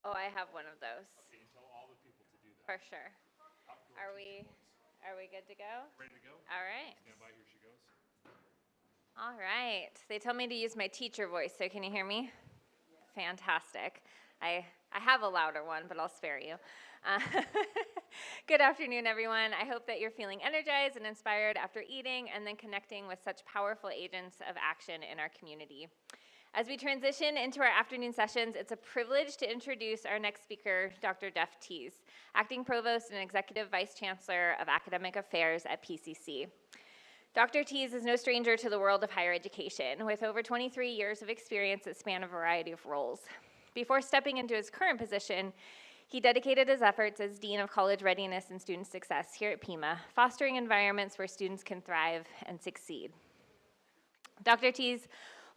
Oh, I have one of those. Okay, and tell all the people to do that. For sure. Are we good to go? Ready to go? All right. Stand by, here she goes. All right. They told me to use my teacher voice, so can you hear me? Fantastic. I have a louder one, but I'll spare you. Uh, Good afternoon, everyone. I hope that you're feeling energized and inspired after eating and then connecting with such powerful agents of action in our community. As we transition into our afternoon sessions, it's a privilege to introduce our next speaker, Dr. Jeff Tees, Acting Provost and Executive Vice Chancellor of Academic Affairs at PCC. Dr. Tees is no stranger to the world of higher education, with over 23 years of experience that span a variety of roles. Before stepping into his current position, he dedicated his efforts as Dean of College Readiness and Student Success here at Pima, fostering environments where students can thrive and succeed. Dr. Tees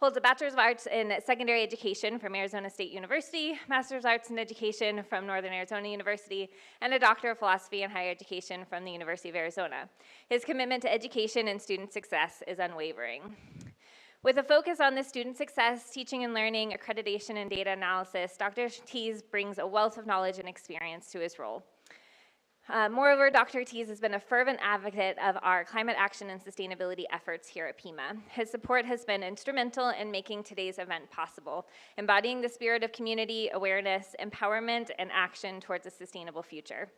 holds a Bachelor's of Arts in Secondary Education from Arizona State University, Master's of Arts in Education from Northern Arizona University, and a Doctor of Philosophy in Higher Education from the University of Arizona. His commitment to education and student success is unwavering. With a focus on the student success, teaching and learning, accreditation, and data analysis, Dr. Tees brings a wealth of knowledge and experience to his role. Moreover, Dr. Tees has been a fervent advocate of our climate action and sustainability efforts here at Pima. His support has been instrumental in making today's event possible, embodying the spirit of community, awareness, empowerment, and action towards a sustainable future.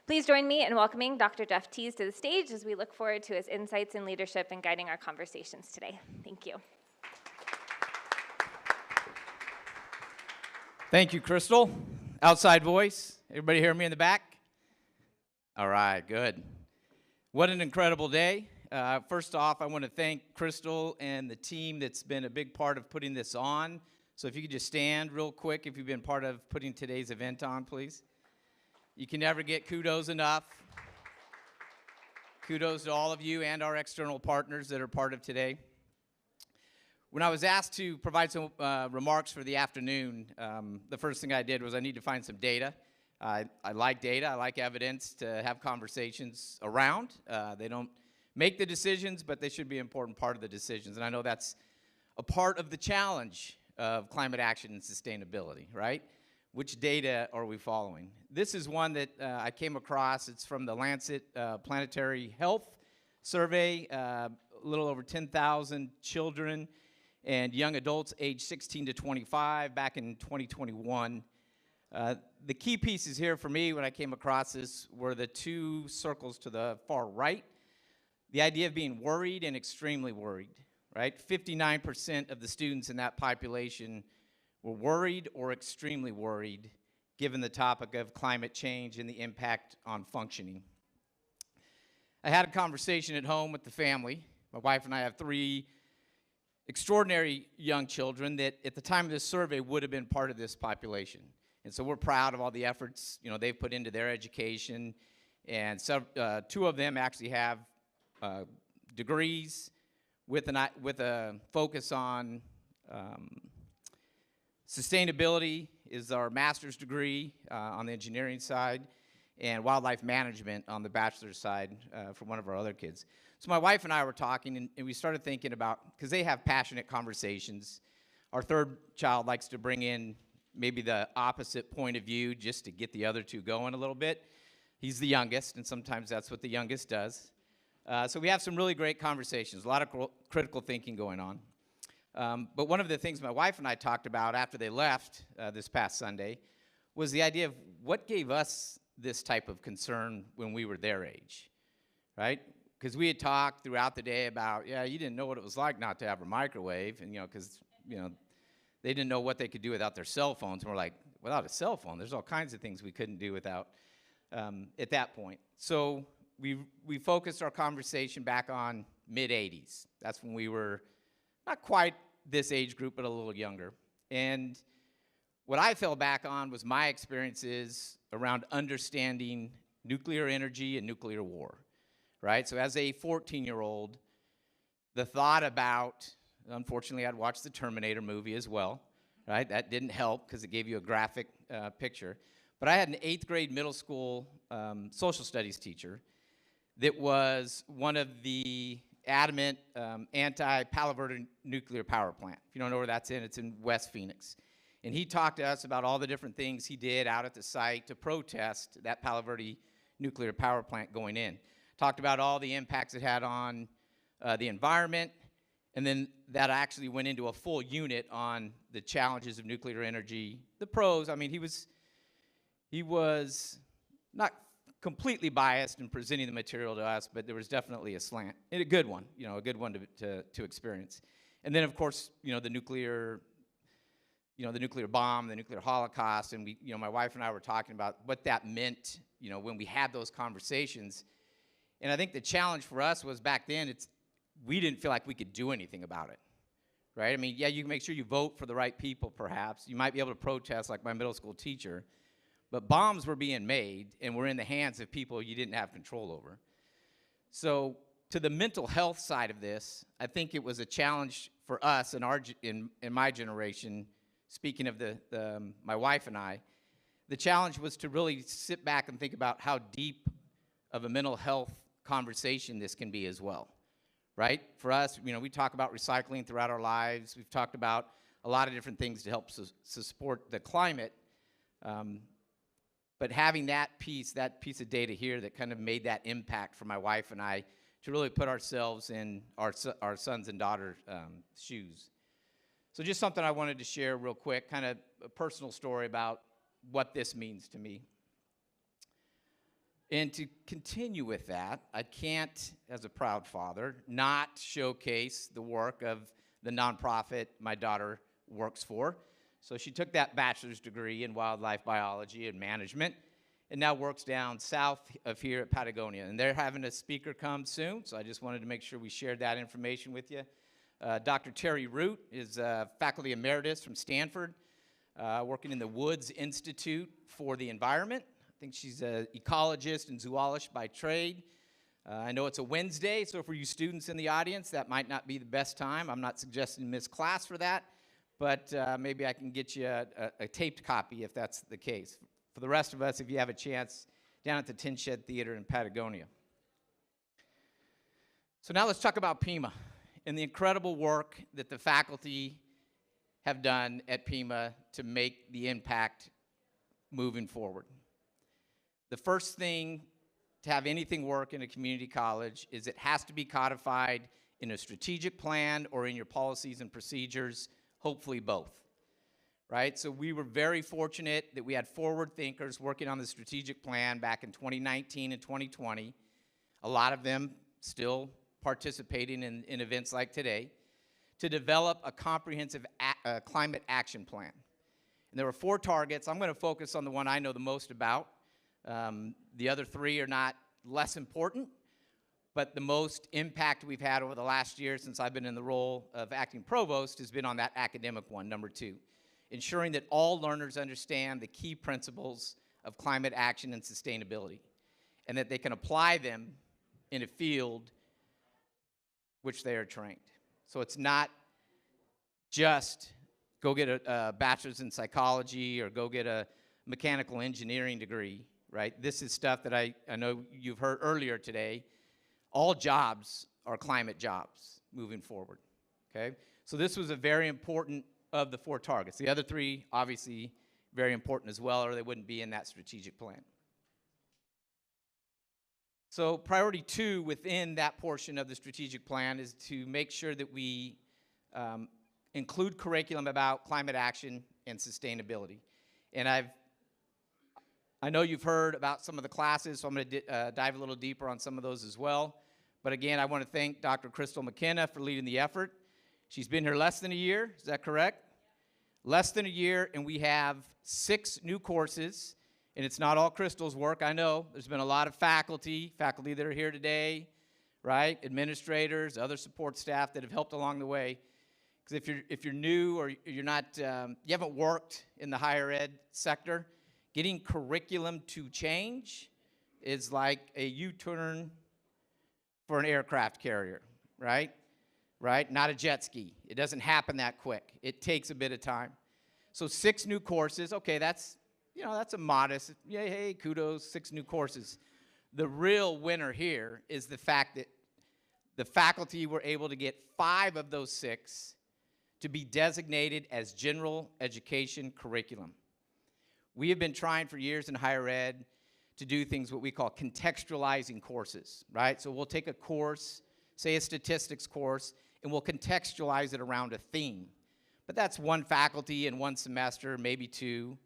Please join me in welcoming Dr. Jeff Tees to the stage as we look forward to his insights and leadership in guiding our conversations today. Thank you. Thank you, Crystal. Outside voice. Everybody hear me in the back? All right, good. What an incredible day. First off, I want to thank Crystal and the team that's been a big part of putting this on. So if you could just stand real quick if you've been part of putting today's event on, please. You can never get kudos enough. Kudos to all of you and our external partners that are part of today. When I was asked to provide some remarks for the afternoon, the first thing I did was I need to find some data. I like data, I like evidence to have conversations around. They don't make the decisions, but they should be an important part of the decisions. And I know that's a part of the challenge of climate action and sustainability, right? Which data are we following? This is one that I came across. It's from the Lancet Planetary Health Survey, a little over 10,000 children and young adults aged 16 to 25 back in 2021. The key pieces here for me when I came across this were the two circles to the far right. The idea of being worried and extremely worried, right? 59% of the students in that population were worried or extremely worried given the topic of climate change and the impact on functioning. I had a conversation at home with the family. My wife and I have three extraordinary young children that at the time of this survey would have been part of this population. And so we're proud of all the efforts, they've put into their education. And so, two of them actually have degrees with a focus on sustainability is our master's degree on the engineering side, and wildlife management on the bachelor's side for one of our other kids. So my wife and I were talking, and we started thinking about, because they have passionate conversations. Our third child likes to bring in maybe the opposite point of view just to get the other two going a little bit. He's the youngest, and sometimes that's what the youngest does. So we have some really great conversations, a lot of critical thinking going on. But one of the things my wife and I talked about after they left this past Sunday was the idea of what gave us this type of concern when we were their age, right? Because we had talked throughout the day about, you didn't know what it was like not to have a microwave, and because they didn't know what they could do without their cell phones. And we're like, without a cell phone, there's all kinds of things we couldn't do without at that point. So we focused our conversation back on mid-'80s. That's when we were not quite this age group, but a little younger. And what I fell back on was my experiences around understanding nuclear energy and nuclear war, right? So as a 14-year-old, the thought about, unfortunately, I'd watched the Terminator movie as well, right? That didn't help because it gave you a graphic picture. But I had an 8th grade middle school social studies teacher that was one of the adamant anti-Palo Verde nuclear power plant. If you don't know where that's in, it's in West Phoenix. And he talked to us about all the different things he did out at the site to protest that Palo Verde nuclear power plant going in. Talked about all the impacts it had on the environment, and then that actually went into a full unit on the challenges of nuclear energy, the pros. I mean, he was not completely biased in presenting the material to us, but there was definitely a slant, and a good one, a good one to experience. And then, of course, the nuclear bomb, the nuclear holocaust, and my wife and I were talking about what that meant, when we had those conversations. And I think the challenge for us was back then, we didn't feel like we could do anything about it, right? I mean, yeah, you can make sure you vote for the right people, perhaps. You might be able to protest like my middle school teacher, but bombs were being made and were in the hands of people you didn't have control over. So to the mental health side of this, I think it was a challenge for us in my generation. Speaking of my wife and I, the challenge was to really sit back and think about how deep of a mental health conversation this can be as well, right? For us, we talk about recycling throughout our lives. We've talked about a lot of different things to help support the climate. But having that piece of data here that kind of made that impact for my wife and I to really put ourselves in our sons and daughters' shoes. So just something I wanted to share real quick, kind of a personal story about what this means to me. And to continue with that, I can't, as a proud father, not showcase the work of the nonprofit my daughter works for. So she took that bachelor's degree in wildlife biology and management and now works down south of here at Patagonia. And they're having a speaker come soon, so I just wanted to make sure we shared that information with you. Dr. Terry Root is faculty emeritus from Stanford, working in the Woods Institute for the Environment. I think she's an ecologist and zoologist by trade. I know it's a Wednesday, so for you students in the audience, that might not be the best time. I'm not suggesting you miss class for that. But maybe I can get you a taped copy if that's the case. For the rest of us, if you have a chance, down at the Tin Shed Theater in Patagonia. So now let's talk about Pima and the incredible work that the faculty have done at Pima to make the impact moving forward. The first thing to have anything work in a community college is it has to be codified in a strategic plan or in your policies and procedures. Hopefully both, right? So we were very fortunate that we had forward thinkers working on the strategic plan back in 2019 and 2020. A lot of them still participating in events like today, to develop a comprehensive climate action plan. And there were 4 targets. I'm going to focus on the one I know the most about. The other 3 are not less important, but the most impact we've had over the last year since I've been in the role of acting provost has been on that academic one, number 2, ensuring that all learners understand the key principles of climate action and sustainability, and that they can apply them in a field which they are trained. So it's not just go get a bachelor's in psychology or go get a mechanical engineering degree, right? This is stuff that I know you've heard earlier today. All jobs are climate jobs moving forward, okay? So this was a very important of the 4 targets. The other 3, obviously, very important as well, or they wouldn't be in that strategic plan. So priority 2 within that portion of the strategic plan is to make sure that we include curriculum about climate action and sustainability. And I know you've heard about some of the classes, so I'm going to dive a little deeper on some of those as well. But again, I want to thank Dr. Crystal McKenna for leading the effort. She's been here less than a year, is that correct? Less than a year, and we have 6 new courses, and it's not all Crystal's work, I know. There's been a lot of faculty that are here today, right? Administrators, other support staff that have helped along the way. Because if you're new or you're not, you haven't worked in the higher ed sector, getting curriculum to change is like a U-turn for an aircraft carrier, right? Right? Not a jet ski. It doesn't happen that quick. It takes a bit of time. So 6 new courses. Okay, that's a modest, yay, hey, kudos, 6 new courses. The real winner here is the fact that the faculty were able to get 5 of those 6 to be designated as general education curriculum. We have been trying for years in higher ed to do things what we call contextualizing courses, right? So we'll take a course, say a statistics course, and we'll contextualize it around a theme. But that's one faculty in one semester, maybe two.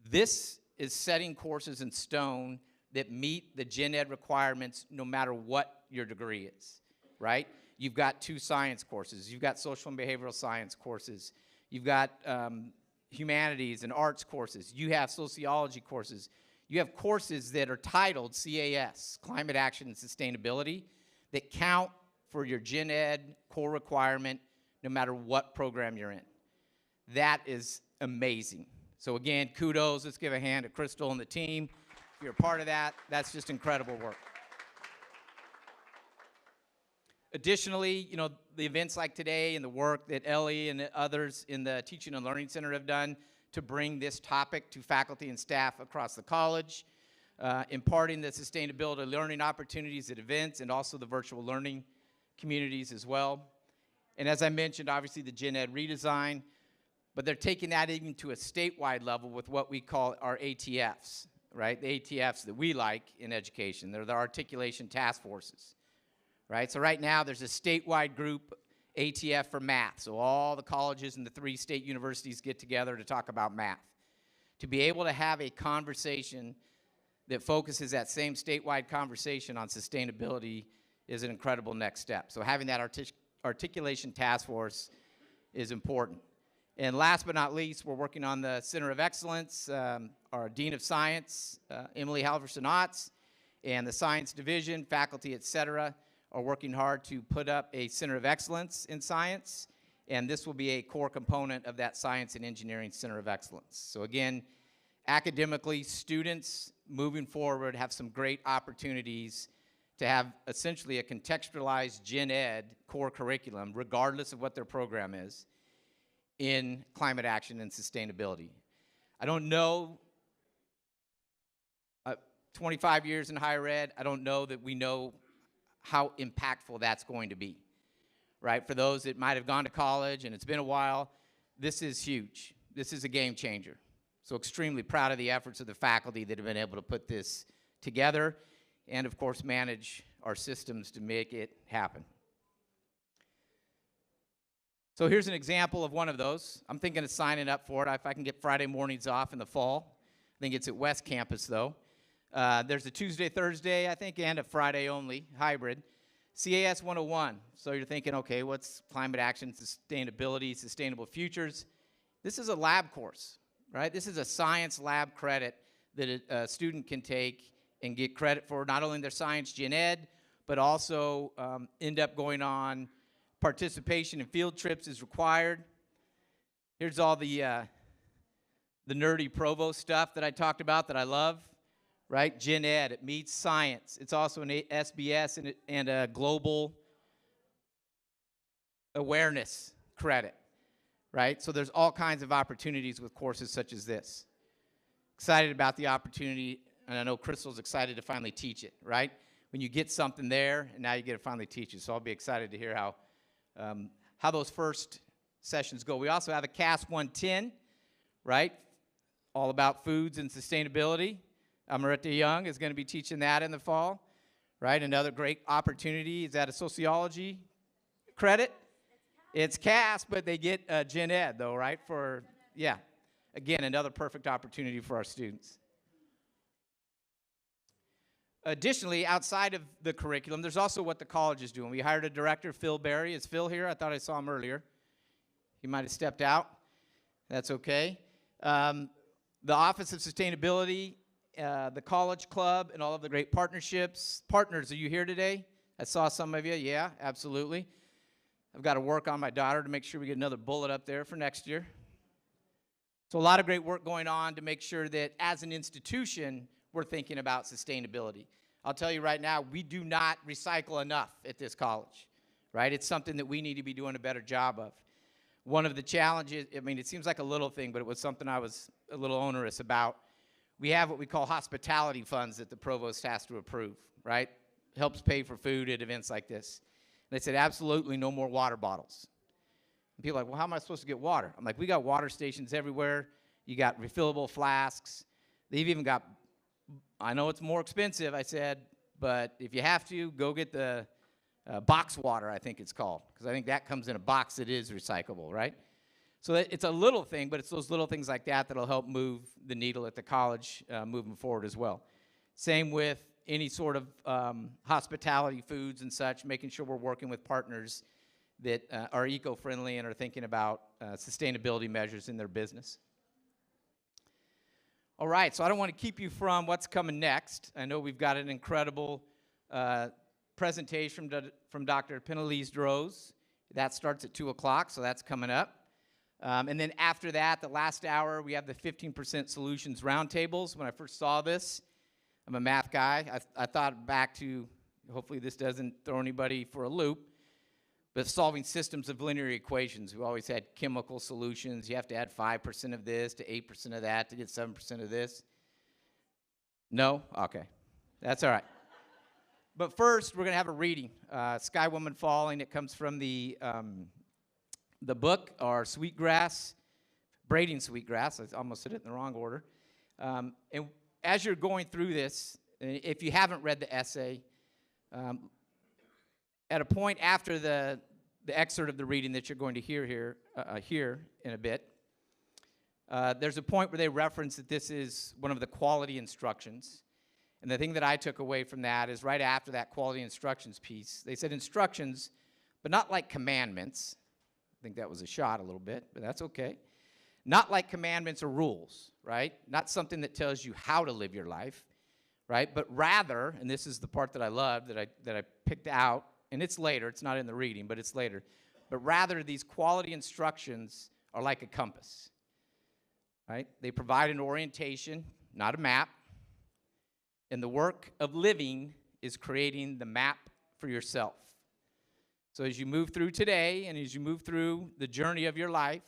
This is setting courses in stone that meet the gen ed requirements no matter what your degree is, right? You've got 2 science courses. You've got social and behavioral science courses. You've got humanities and arts courses. You have sociology courses. You have courses that are titled CAS, Climate Action and Sustainability, that count for your gen ed core requirement no matter what program you're in. That is amazing. So again, kudos. Let's give a hand to Crystal and the team. If you're a part of that, that's just incredible work. Additionally, you know, the events like today and the work that Ellie and others in the Teaching and Learning Center have done to bring this topic to faculty and staff across the college, imparting the sustainability learning opportunities at events and also the virtual learning communities as well. And as I mentioned, obviously the gen ed redesign, but they're taking that even to a statewide level with what we call our ATFs, right? The ATFs that we like in education. They're the articulation task forces. Right? So right now there's a statewide group, ATF for math. So all the colleges and the 3 state universities get together to talk about math. To be able to have a conversation that focuses that same statewide conversation on sustainability is an incredible next step. So having that articulation task force is important. And last but not least, we're working on the Center of Excellence. Our Dean of Science, Emily Halverson-Otts, and the Science Division, faculty, et cetera, are working hard to put up a Center of Excellence in science, and this will be a core component of that Science and Engineering Center of Excellence. So again, academically, students moving forward have some great opportunities to have essentially a contextualized gen ed core curriculum, regardless of what their program is, in climate action and sustainability. I don't know, 25 years in higher ed, I don't know that we know how impactful that's going to be, right? For those that might have gone to college and it's been a while, this is huge. This is a game changer. So extremely proud of the efforts of the faculty that have been able to put this together and, of course, manage our systems to make it happen. So here's an example of one of those. I'm thinking of signing up for it if I can get Friday mornings off in the fall. I think it's at West Campus, though. There's a Tuesday, Thursday, I think, and a Friday only, hybrid. CAS 101. So you're thinking, okay, what's climate action, sustainability, sustainable futures? This is a lab course, right? This is a science lab credit that a student can take and get credit for not only their science gen ed, but also end up going on participation in field trips is required. Here's all the nerdy provost stuff that I talked about that I love. Right, gen ed, it meets science. It's also an SBS and a global awareness credit, right? So there's all kinds of opportunities with courses such as this. Excited about the opportunity, and I know Crystal's excited to finally teach it, right? When you get something there, and now you get to finally teach it. So I'll be excited to hear how those first sessions go. We also have a CAS 110, right? All about foods and sustainability. Amarita Young is going to be teaching that in the fall, right? Another great opportunity. Is that a sociology credit? It's CAS, but they get gen ed, though, right? Yeah. Again, another perfect opportunity for our students. Additionally, outside of the curriculum, there's also what the college is doing. We hired a director, Phil Berry. Is Phil here? I thought I saw him earlier. He might have stepped out. That's okay. The Office of Sustainability, the College Club, and all of the great partnerships. Partners, are you here today? I saw some of you. Yeah, absolutely. I've got to work on my daughter to make sure we get another bullet up there for next year. So a lot of great work going on to make sure that as an institution, we're thinking about sustainability. I'll tell you right now, we do not recycle enough at this college, right? It's something that we need to be doing a better job of. One of the challenges, I mean, it seems like a little thing, but it was something I was a little onerous about. We have what we call hospitality funds that the provost has to approve, right? Helps pay for food at events like this. They said absolutely no more water bottles. And people are like, well, how am I supposed to get water? I'm like, we got water stations everywhere. You got refillable flasks. They've even got, I know it's more expensive, I said, but if you have to, go get the box water, I think it's called, because I think that comes in a box that is recyclable, right? So it's a little thing, but it's those little things like that that'll help move the needle at the college moving forward as well. Same with any sort of hospitality foods and such, making sure we're working with partners that are eco-friendly and are thinking about sustainability measures in their business. All right, so I don't want to keep you from what's coming next. I know we've got an incredible presentation from Dr. Penelise Droz. That starts at 2 o'clock, so that's coming up. And then after that, the last hour, we have the 15% Solutions Roundtables. When I first saw this, I'm a math guy. I thought back to, hopefully this doesn't throw anybody for a loop, but solving systems of linear equations. We always had chemical solutions. You have to add 5% of this to 8% of that to get 7% of this. No? Okay. That's all right. But first, we're going to have a reading. Sky Woman Falling. It comes from the book, or Sweetgrass, Braiding Sweetgrass. I almost said it in the wrong order. And as you're going through this, if you haven't read the essay, at a point after the excerpt of the reading that you're going to hear here in a bit, there's a point where they reference that this is one of the quality instructions. And the thing that I took away from that is right after that quality instructions piece, they said instructions, but not like commandments. I think that was a shot a little bit, but that's okay. Not like commandments or rules, right? Not something that tells you how to live your life, right? But rather, and this is the part that I love, that I picked out, and it's later, it's not in the reading, but it's later. But rather, these quality instructions are like a compass, right? They provide an orientation, not a map. And the work of living is creating the map for yourself. So as you move through today and as you move through the journey of your life,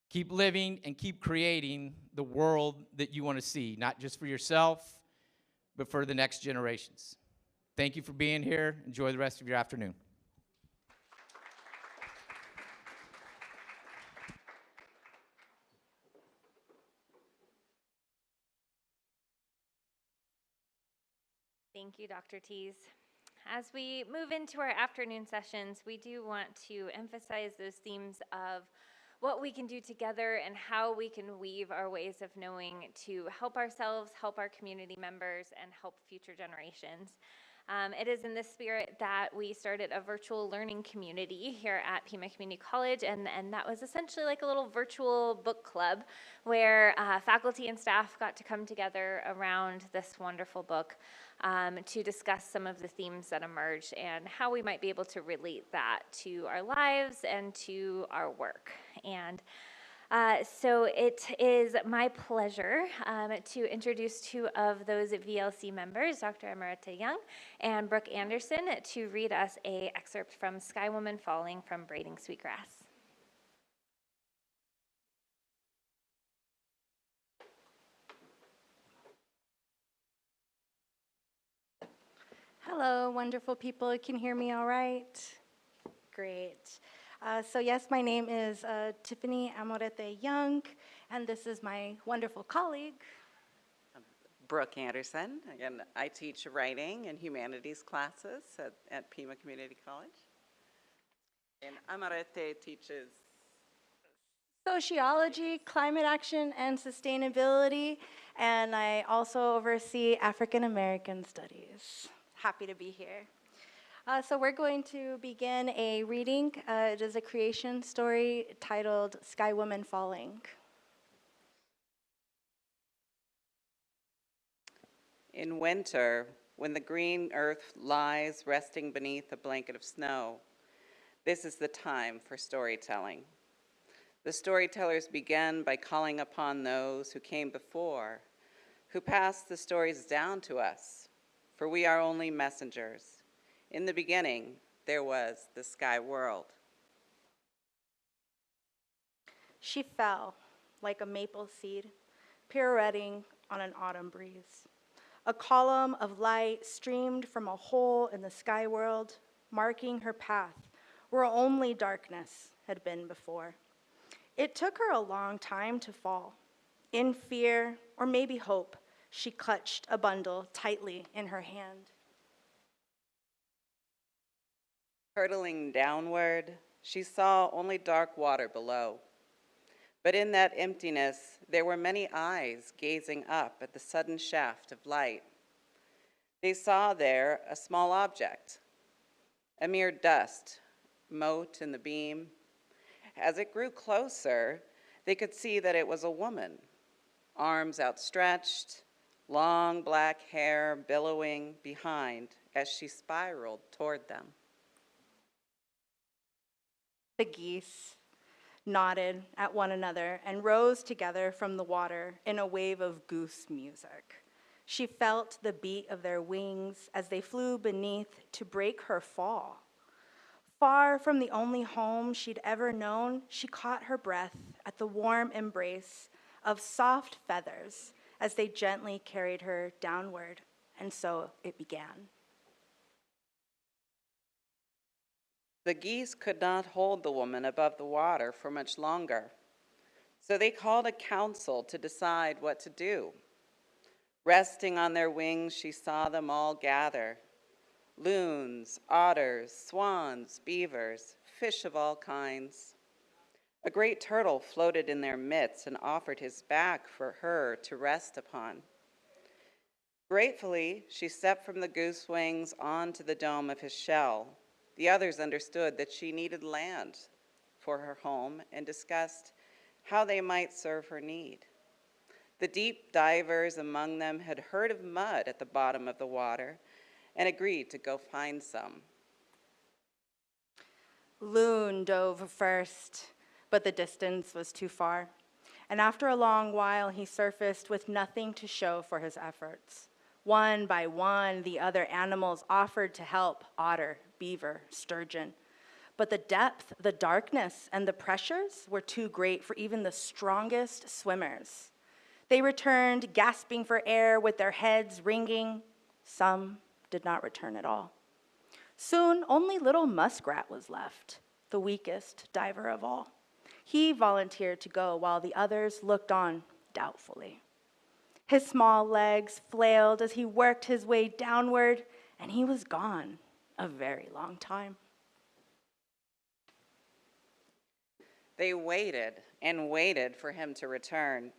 keep living and keep creating the world that you want to see, not just for yourself, but for the next generations. Thank you for being here. Enjoy the rest of your afternoon. Thank you, Dr. Tees. As we move into our afternoon sessions, we do want to emphasize those themes of what we can do together and how we can weave our ways of knowing to help ourselves, help our community members, and help future generations. It is in this spirit that we started a virtual learning community here at Pima Community College, and that was essentially like a little virtual book club where faculty and staff got to come together around this wonderful book to discuss some of the themes that emerged and how we might be able to relate that to our lives and to our work. And so it is my pleasure to introduce two of those VLC members, Dr. Amarita Young and Brooke Anderson, to read us an excerpt from Sky Woman Falling from Braiding Sweetgrass. Hello, wonderful people. You can hear me all right? Great. So yes, my name is Tiffany Amorete Young, and this is my wonderful colleague. Brooke Anderson. Again, I teach writing and humanities classes at Pima Community College. And Amarete teaches Sociology, climate action, and sustainability, and I also oversee African American studies. Happy to be here. So we're going to begin a reading. It is a creation story titled Sky Woman Falling. in winter, when the green earth lies resting beneath a blanket of snow, this is the time for storytelling. The storytellers begin by calling upon those who came before, who passed the stories down to us, for we are only messengers. In the beginning, there was the sky world. She fell like a maple seed, pirouetting on an autumn breeze. A column of light streamed from a hole in the sky world, marking her path where only darkness had been before. It took her a long time to fall. In fear, or maybe hope, she clutched a bundle tightly in her hand. Hurtling downward, she saw only dark water below. But in that emptiness, there were many eyes gazing up at the sudden shaft of light. They saw there a small object, a mere dust, mote in the beam. As it grew closer, they could see that it was a woman, arms outstretched, long black hair billowing behind as she spiraled toward them. The geese nodded at one another and rose together from the water in a wave of goose music. She felt the beat of their wings as they flew beneath to break her fall. Far from the only home she'd ever known, she caught her breath at the warm embrace of soft feathers as they gently carried her downward, and so it began. The geese could not hold the woman above the water for much longer, so they called a council to decide what to do. Resting on their wings, she saw them all gather. Loons, otters, swans, beavers, fish of all kinds. A great turtle floated in their midst and offered his back for her to rest upon. Gratefully, she stepped from the goose wings onto the dome of his shell. The others understood that she needed land for her home and discussed how they might serve her need. The deep divers among them had heard of mud at the bottom of the water and agreed to go find some. Loon dove first, but the distance was too far, and after a long while he surfaced with nothing to show for his efforts. One by one, the other animals offered to help: otter, beaver, sturgeon. But the depth, the darkness, and the pressures were too great for even the strongest swimmers. They returned, gasping for air with their heads ringing. Some did not return at all. Soon, only little muskrat was left, the weakest diver of all. He volunteered to go while the others looked on doubtfully. His small legs flailed as he worked his way downward, and he was gone a very long time. They waited and waited for him to return,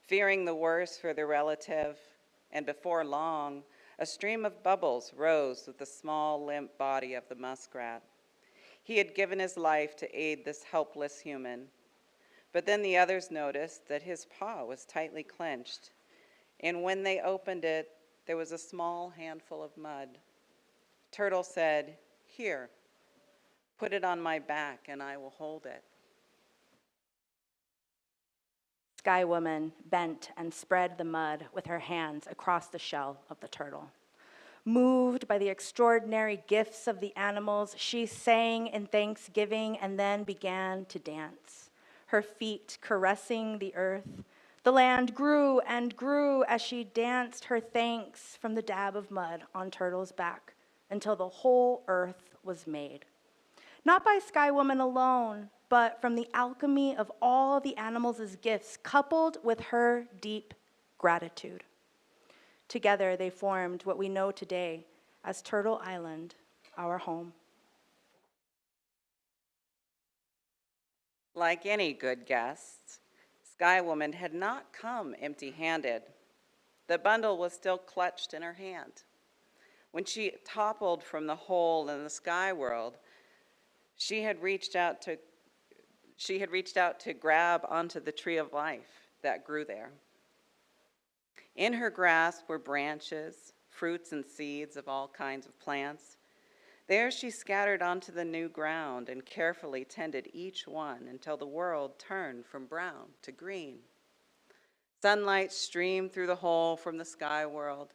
fearing the worst for their relative, and before long, a stream of bubbles rose with the small, limp body of the muskrat. He had given his life to aid this helpless human, but then the others noticed that his paw was tightly clenched, and when they opened it, there was a small handful of mud. Turtle said, "Here, put it on my back and I will hold it." Sky Woman bent and spread the mud with her hands across the shell of the turtle. Moved by the extraordinary gifts of the animals, she sang in thanksgiving and then began to dance, her feet caressing the earth. The land grew and grew as she danced her thanks from the dab of mud on Turtle's back until the whole earth was made. Not by Sky Woman alone, but from the alchemy of all the animals' gifts, coupled with her deep gratitude. Together, they formed what we know today as Turtle Island, our home. Like any good guest, Sky Woman had not come empty-handed. The bundle was still clutched in her hand. When she toppled from the hole in the sky world, she had reached out to grab onto the tree of life that grew there. In her grasp were branches, fruits and seeds of all kinds of plants. There she scattered onto the new ground and carefully tended each one until the world turned from brown to green. Sunlight streamed through the hole from the sky world,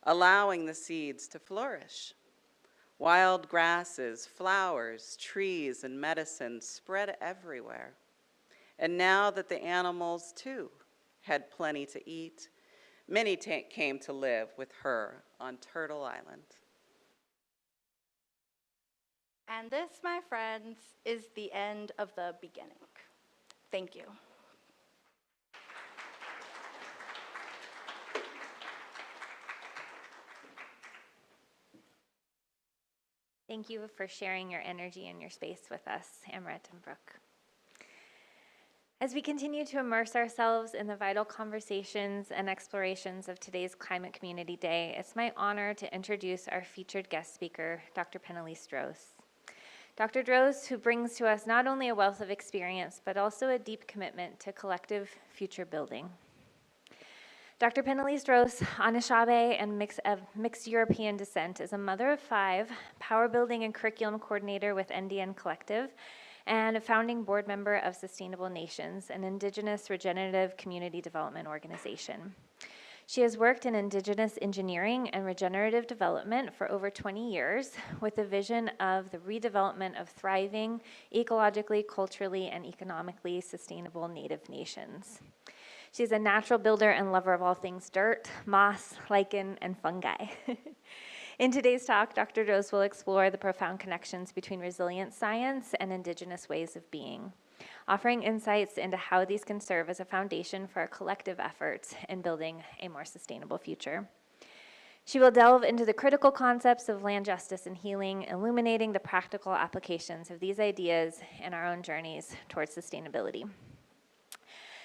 allowing the seeds to flourish. Wild grasses, flowers, trees, and medicine spread everywhere. And now that the animals, too, had plenty to eat, many came to live with her on Turtle Island. And this, my friends, is the end of the beginning. Thank you. Thank you for sharing your energy and your space with us, Amrit and Brooke. As we continue to immerse ourselves in the vital conversations and explorations of today's Climate Community Day, it's my honor to introduce our featured guest speaker, Dr. Penelise Droz. Dr. Droz, who brings to us not only a wealth of experience, but also a deep commitment to collective future building. Dr. Penelise Droz, Anishinaabe and mixed European descent, is a mother of 5, power building and curriculum coordinator with NDN Collective, and a founding board member of Sustainable Nations, an Indigenous regenerative community development organization. She has worked in Indigenous engineering and regenerative development for over 20 years with the vision of the redevelopment of thriving, ecologically, culturally, and economically sustainable Native nations. She's a natural builder and lover of all things dirt, moss, lichen, and fungi. In today's talk, Dr. Droz will explore the profound connections between resilient science and Indigenous ways of being, offering insights into how these can serve as a foundation for our collective efforts in building a more sustainable future. She will delve into the critical concepts of land justice and healing, illuminating the practical applications of these ideas in our own journeys towards sustainability.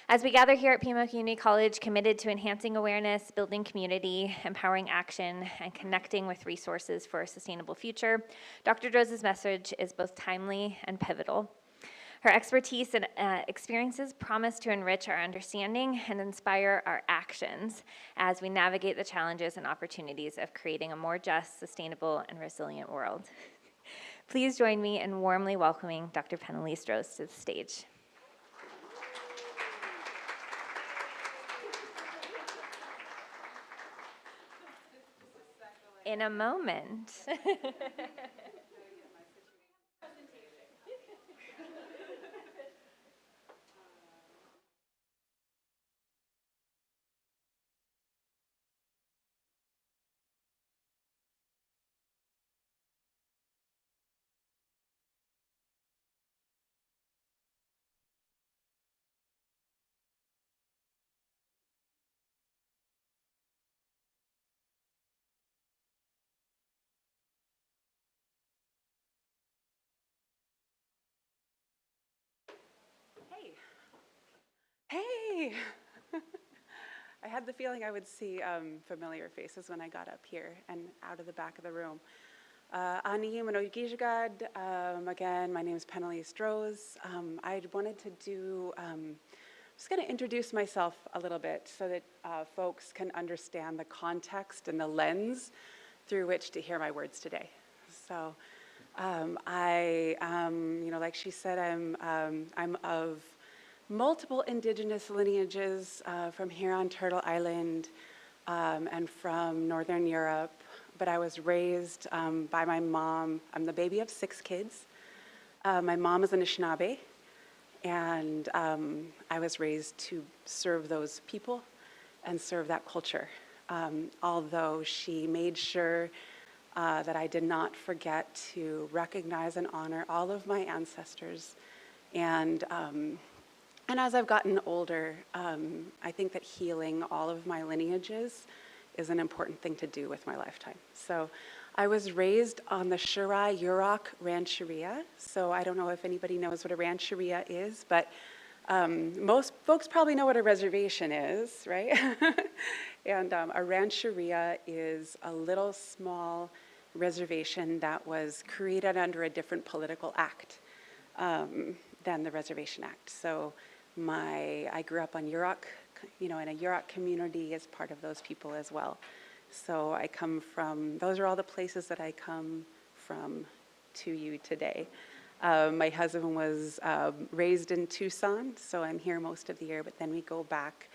As we gather here at Pima Community College, committed to enhancing awareness, building community, empowering action, and connecting with resources for a sustainable future, Dr. Droz's message is both timely and pivotal. Her expertise and experiences promise to enrich our understanding and inspire our actions as we navigate the challenges and opportunities of creating a more just, sustainable, and resilient world. Please join me in warmly welcoming Dr. Penelise Droz to the stage. In a moment. Hey! I had the feeling I would see familiar faces when I got up here and out of the back of the room. Ani Manoyigijagad, again, my name is Penelise Droz. I wanted to do, just going to introduce myself a little bit so that folks can understand the context and the lens through which to hear my words today. So I, like she said, I'm of multiple Indigenous lineages from here on Turtle Island and from Northern Europe, but I was raised by my mom. I'm the baby of 6 kids. My mom is an Anishinaabe, and I was raised to serve those people and serve that culture, although she made sure that I did not forget to recognize and honor all of my ancestors. And as I've gotten older, I think that healing all of my lineages is an important thing to do with my lifetime. So I was raised on the Shirai Yurok Rancheria. So I don't know if anybody knows what a rancheria is, but most folks probably know what a reservation is, right? And a rancheria is a little small reservation that was created under a different political act than the Reservation Act. So I grew up on Yurok, in a Yurok community as part of those people as well. So I come from, those are all the places that I come from to you today. My husband was raised in Tucson, so I'm here most of the year, but then we go back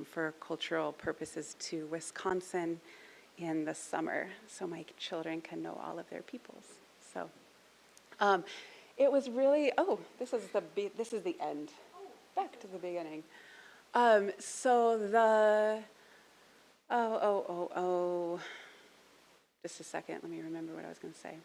for cultural purposes to Wisconsin in the summer, so my children can know all of their peoples. So it was really, this is the end. Back to the beginning. Just a second, let me remember what I was going to say.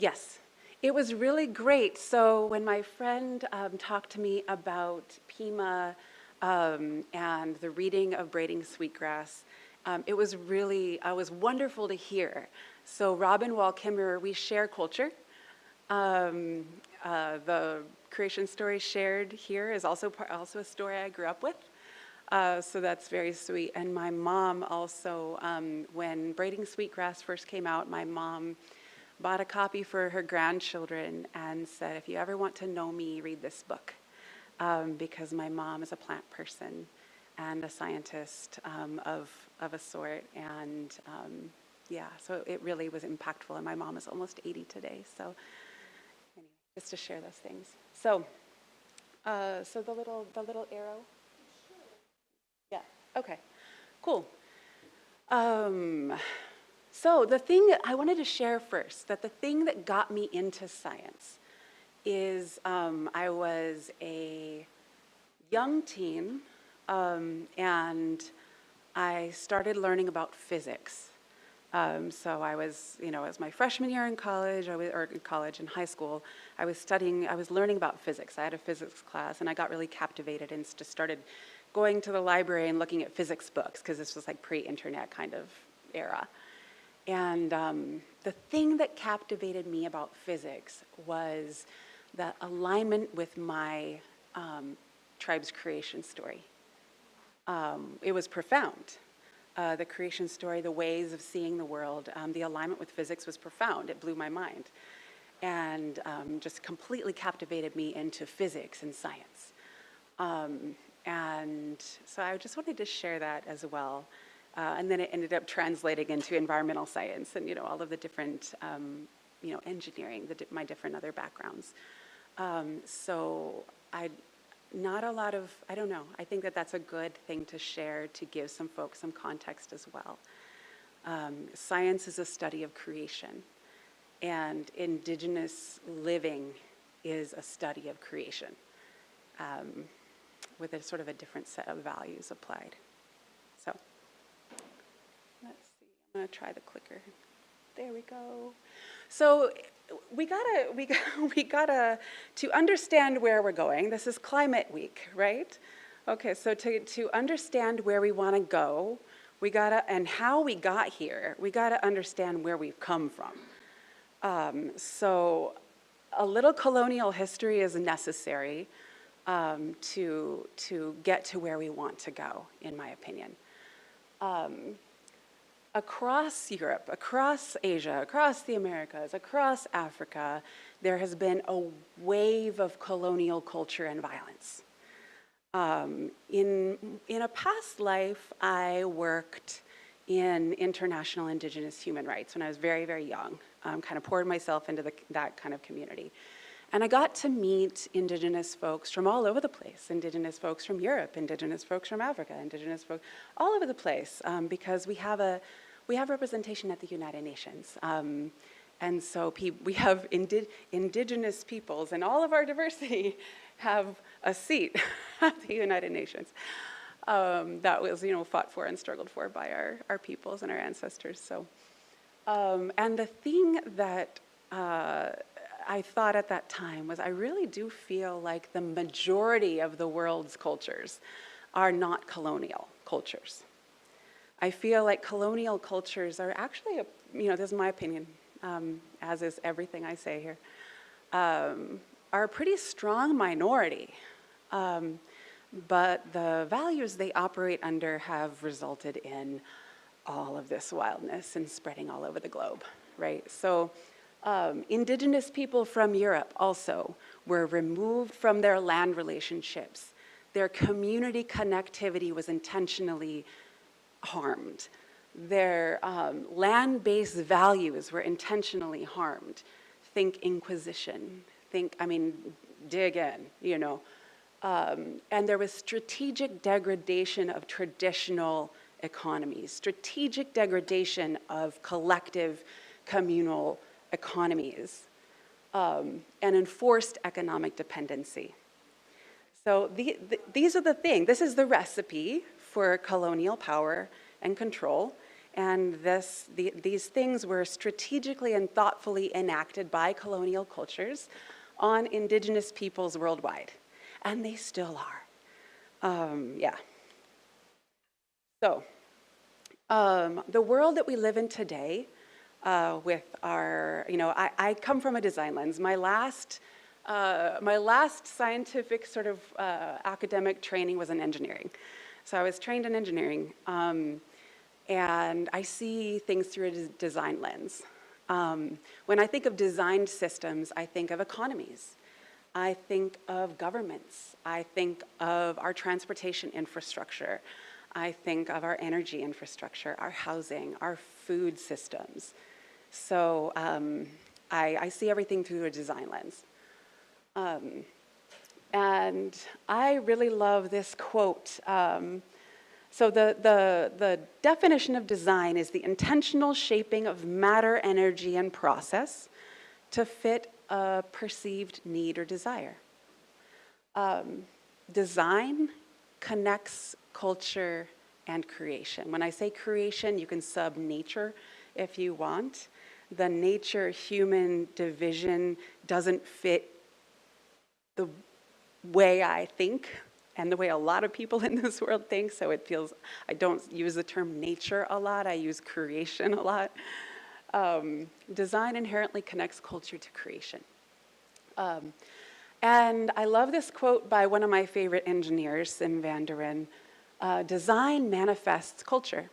Yes, it was really great. So when my friend talked to me about Pima and the reading of Braiding Sweetgrass, it was wonderful to hear. So Robin Wall Kimmerer, we share culture. The creation story shared here is also a story I grew up with. So that's very sweet. And my mom also, when Braiding Sweetgrass first came out, my mom bought a copy for her grandchildren and said, if you ever want to know me, read this book. Because my mom is a plant person and a scientist of a sort. And yeah, so it really was impactful. And my mom is almost 80 today. So anyway, just to share those things. So, so the little arrow. Yeah, okay, cool. So the thing that I wanted to share first, that the thing that got me into science is I was a young teen and I started learning about physics. So I was, it was my freshman year in college, in high school, I was learning about physics. I had a physics class and I got really captivated and just started going to the library and looking at physics books because this was like pre-internet kind of era. And the thing that captivated me about physics was the alignment with my tribe's creation story. It was profound. The creation story, the ways of seeing the world, the alignment with physics was profound. It blew my mind and just completely captivated me into physics and science. And so I just wanted to share that as well. And then it ended up translating into environmental science and, all of the different, engineering, my different other backgrounds. So not a lot of, I don't know, I think that that's a good thing to share to give some folks some context as well. Science is a study of creation, and indigenous living is a study of creation with a sort of a different set of values applied. So let's see, I'm gonna try the clicker. There we go. So we gotta, to understand where we're going, this is climate week, right? Okay, so to understand where we wanna go, and how we got here, we gotta understand where we've come from. So a little colonial history is necessary to get to where we want to go, in my opinion. Across Europe, across Asia, across the Americas, across Africa, there has been a wave of colonial culture and violence. In a past life, I worked in international indigenous human rights when I was very, very young, kind of poured myself into that kind of community. And I got to meet indigenous folks from all over the place, indigenous folks from Europe, indigenous folks from Africa, indigenous folks all over the place, because we have representation at the United Nations. And so we have indigenous peoples, and all of our diversity have a seat at the United Nations. That was, fought for and struggled for by our peoples and our ancestors. So, and the thing that I thought at that time was I really do feel like the majority of the world's cultures are not colonial cultures. I feel like colonial cultures are actually, this is my opinion, as is everything I say here, are a pretty strong minority. But the values they operate under have resulted in all of this wildness and spreading all over the globe, right? So indigenous people from Europe also were removed from their land relationships. Their community connectivity was intentionally harmed. Their land-based values were intentionally harmed. Think Inquisition, dig in, and there was strategic degradation of traditional economies, strategic degradation of collective communal economies, and enforced economic dependency. So these are the things. This is the recipe for colonial power and control, And these things were strategically and thoughtfully enacted by colonial cultures on indigenous peoples worldwide. And they still are. Yeah. So, the world that we live in today, with our, I come from a design lens. My last scientific sort of academic training was in engineering. So I was trained in engineering, and I see things through a design lens. When I think of designed systems, I think of economies. I think of governments. I think of our transportation infrastructure. I think of our energy infrastructure, our housing, our food systems. So I see everything through a design lens. And I really love this quote. So the definition of design is the intentional shaping of matter, energy, and process to fit a perceived need or desire. Design connects culture and creation. When I say creation, you can sub nature if you want. The nature-human division doesn't fit the way I think and the way a lot of people in this world think, so it feels, I don't use the term nature a lot, I use creation a lot. Design inherently connects culture to creation. And I love this quote by one of my favorite engineers, Sim van der Ren. Design manifests culture,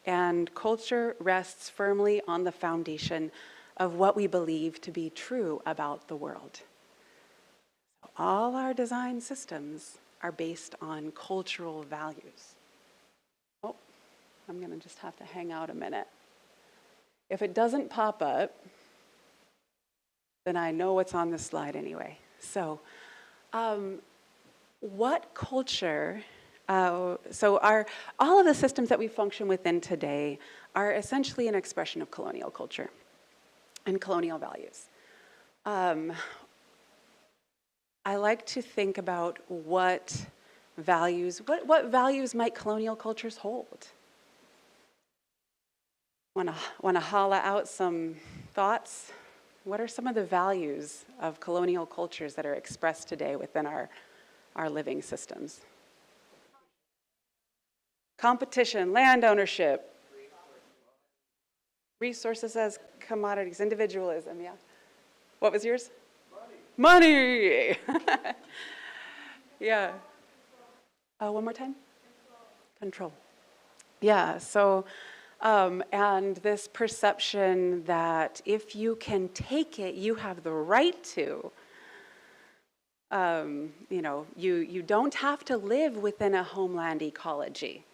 and culture rests firmly on the foundation of what we believe to be true about the world. All our design systems are based on cultural values. Oh, I'm gonna just have to hang out a minute. If it doesn't pop up, then I know what's on the slide anyway. So, what culture, all of the systems that we function within today are essentially an expression of colonial culture and colonial values. I like to think about what values might colonial cultures hold? Wanna holla out some thoughts? What are some of the values of colonial cultures that are expressed today within our living systems? Competition, land ownership, resources as commodities, individualism, yeah. What was yours? Money! Yeah. One more time? Control. Yeah, so, and this perception that if you can take it, you have the right to. You don't have to live within a homeland ecology.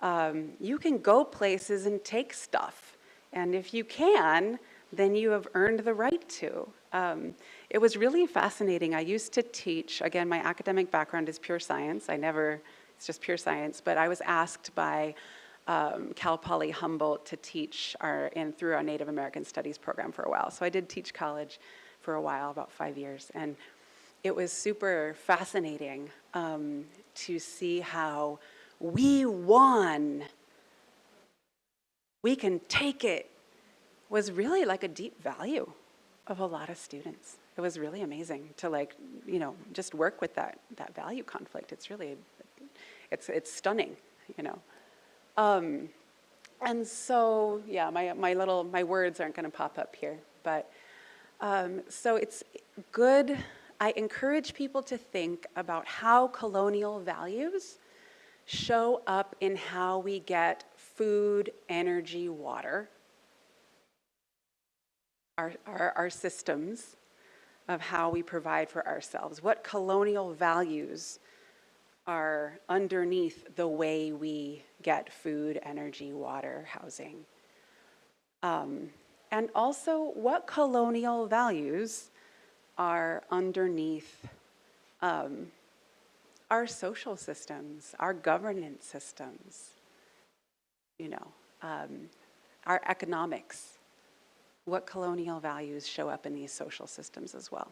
You can go places and take stuff. And if you can, then you have earned the right to. It was really fascinating. I used to teach, again, my academic background is pure science. It's just pure science, but I was asked by Cal Poly Humboldt to teach through our Native American Studies program for a while. So I did teach college for a while, about 5 years. And it was super fascinating to see how we won. We can take it was really like a deep value of a lot of students. It was really amazing to just work with that value conflict. It's really, it's stunning, And so, yeah, my words aren't gonna pop up here, but so it's good. I encourage people to think about how colonial values show up in how we get food, energy, water, our systems of how we provide for ourselves. What colonial values are underneath the way we get food, energy, water, housing? And also, what colonial values are underneath our social systems, our governance systems, our economics? What colonial values show up in these social systems as well?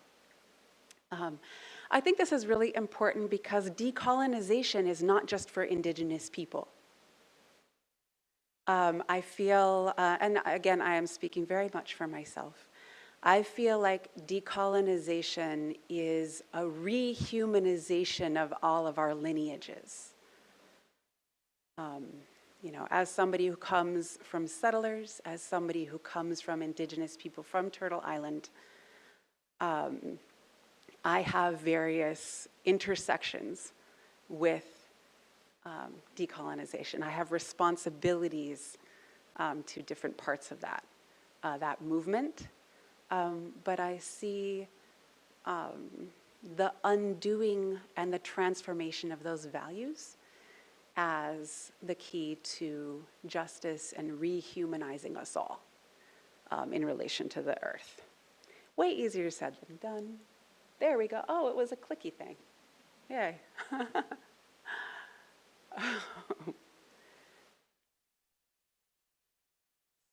I think this is really important because decolonization is not just for indigenous people. I feel, and again, I am speaking very much for myself, I feel like decolonization is a rehumanization of all of our lineages. You know, as somebody who comes from settlers, as somebody who comes from indigenous people from Turtle Island, I have various intersections with decolonization. I have responsibilities to different parts of that movement, but I see the undoing and the transformation of those values as the key to justice and rehumanizing us all in relation to the earth. Way easier said than done. There we go. Oh, it was a clicky thing. Yay.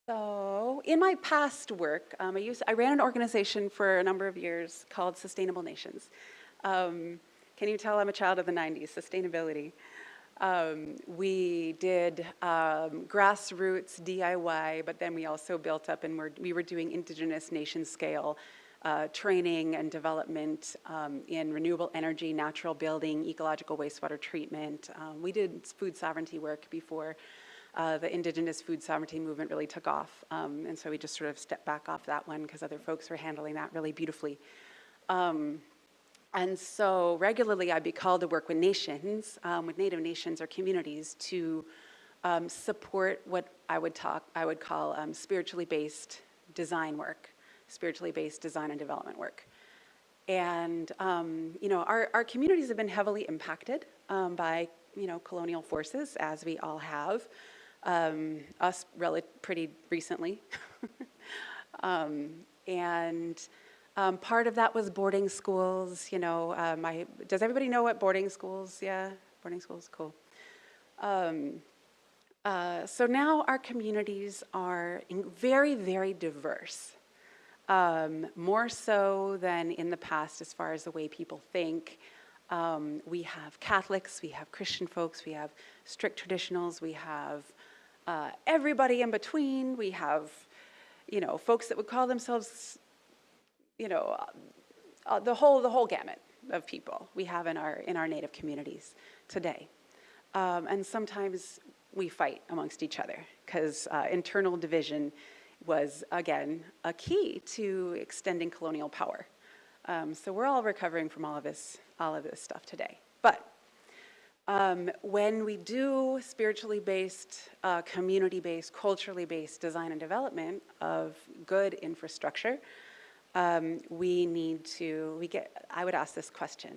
So in my past work, I ran an organization for a number of years called Sustainable Nations. Can you tell I'm a child of the 90s, sustainability. We did grassroots DIY, but then we also built up and we were doing indigenous nation scale training and development in renewable energy, natural building, ecological wastewater treatment. We did food sovereignty work before the indigenous food sovereignty movement really took off. And so we just sort of stepped back off that one because other folks were handling that really beautifully. And so regularly I'd be called to work with nations, with Native nations or communities to support what I would call spiritually based design work, spiritually based design and development work. And you know, our communities have been heavily impacted by colonial forces, as we all have, us pretty recently. And part of that was boarding schools. Does everybody know what boarding schools? Yeah, boarding schools, cool. So now our communities are very, very diverse. More so than in the past as far as the way people think. We have Catholics, we have Christian folks, we have strict traditionals, we have everybody in between. We have, folks that would call themselves, the whole gamut of people we have in our Native communities today. And sometimes we fight amongst each other because internal division was, again, a key to extending colonial power. So we're all recovering from all of this stuff today. But when we do spiritually based, community-based, culturally based design and development of good infrastructure, I would ask this question.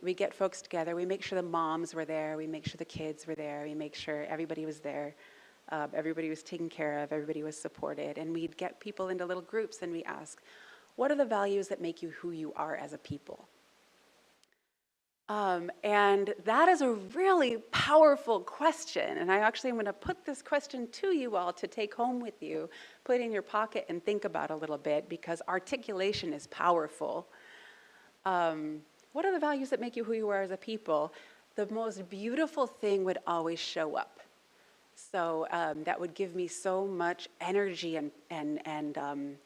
We get folks together, we make sure the moms were there, we make sure the kids were there, we make sure everybody was there, everybody was taken care of, everybody was supported, and we'd get people into little groups and we ask, what are the values that make you who you are as a people? And that is a really powerful question, and I actually am going to put this question to you all to take home with you, put it in your pocket and think about a little bit, because articulation is powerful. What are the values that make you who you are as a people? The most beautiful thing would always show up. So that would give me so much energy and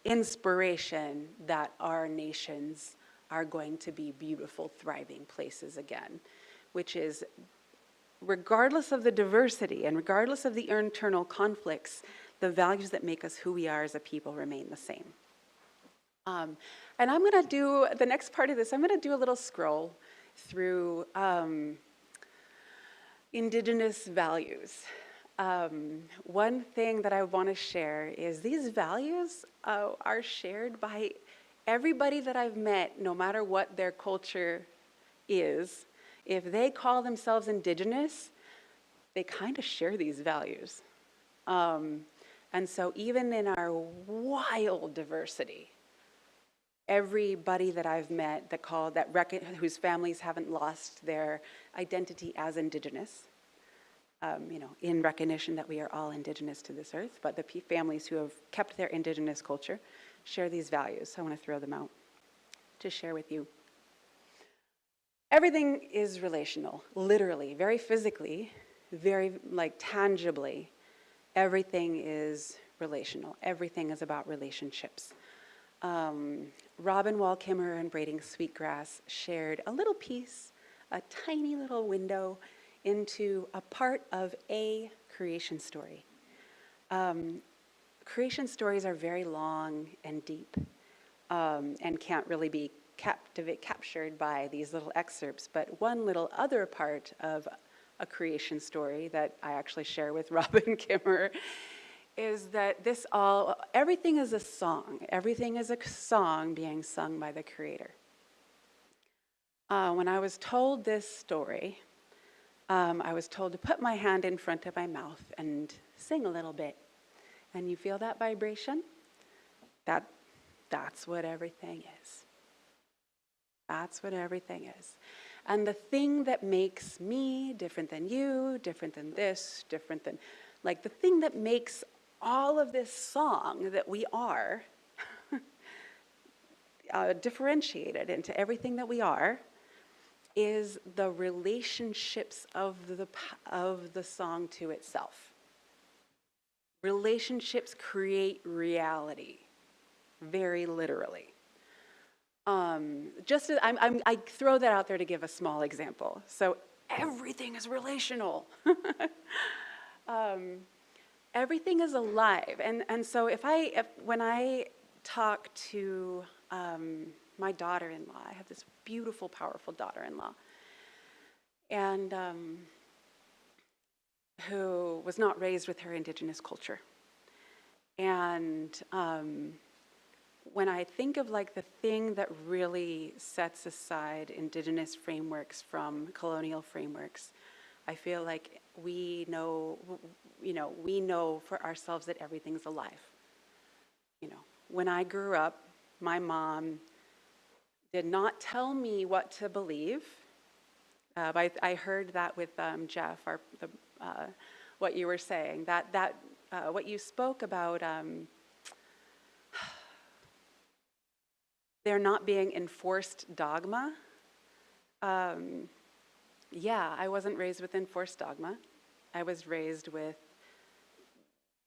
inspiration that our nations are going to be beautiful, thriving places again, which is, regardless of the diversity and regardless of the internal conflicts, the values that make us who we are as a people remain the same. And I'm going to do, the next part of this, I'm going to do a little scroll through Indigenous values. One thing that I want to share is these values are shared by everybody that I've met, no matter what their culture is. If they call themselves Indigenous, they kind of share these values. And so even in our wild diversity, everybody that I've met whose families haven't lost their identity as Indigenous, in recognition that we are all Indigenous to this earth, but the families who have kept their Indigenous culture share these values. So I want to throw them out to share with you. Everything is relational, literally, very physically. very, like, tangibly, everything is relational. Everything is about relationships. Robin Wall Kimmerer and Braiding Sweetgrass shared a little piece, a tiny little window into a part of a creation story. Creation stories are very long and deep, and can't really be captured by these little excerpts. But one little other part of a creation story that I actually share with Robin Kimmerer is that everything is a song. Everything is a song being sung by the Creator. When I was told this story, I was told to put my hand in front of my mouth and sing a little bit. And you feel that vibration? That's what everything is. That's what everything is. And the thing that makes me different than you, different than this, different than, like the thing that makes all of this song that we are differentiated into everything that we are is the relationships of the song to itself. Relationships create reality, very literally. Just as I throw that out there to give a small example. So everything is relational. Everything is alive, and so when I talk to my daughter-in-law, I have this beautiful, powerful daughter-in-law, and who was not raised with her Indigenous culture, and when I think of like the thing that really sets aside Indigenous frameworks from colonial frameworks, I feel like we know for ourselves that everything's alive. You know, when I grew up, my mom did not tell me what to believe. I heard that with Jeff, what you were saying, that what you spoke about. There not being enforced dogma. Yeah, I wasn't raised with enforced dogma. I was raised with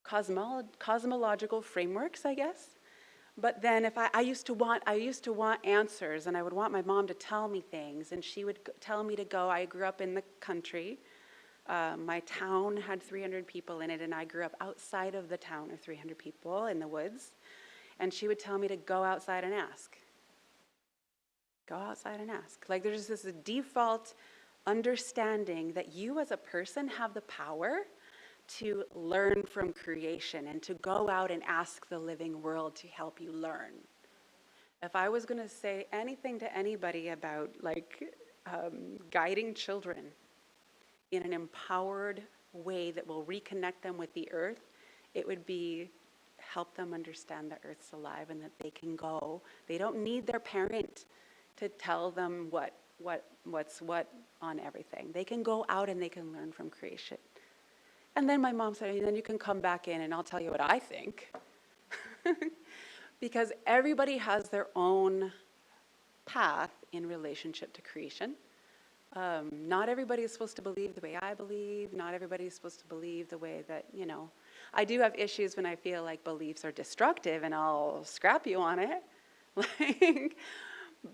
cosmological frameworks, I guess. But then if I used to want answers, and I would want my mom to tell me things, and she would tell me to go. I grew up in the country. My town had 300 people in it, and I grew up outside of the town of 300 people in the woods. And she would tell me to go outside and ask. Go outside and ask. Like there's this default understanding that you as a person have the power to learn from creation and to go out and ask the living world to help you learn. If I was going to say anything to anybody about like guiding children in an empowered way that will reconnect them with the earth, it would be help them understand the earth's alive and that they can go. They don't need their parent to tell them what's what on everything. They can go out and they can learn from creation. And then my mom said, then you can come back in and I'll tell you what I think. Because everybody has their own path in relationship to creation. Not everybody is supposed to believe the way I believe. Not everybody is supposed to believe the way that, I do have issues when I feel like beliefs are destructive and I'll scrap you on it.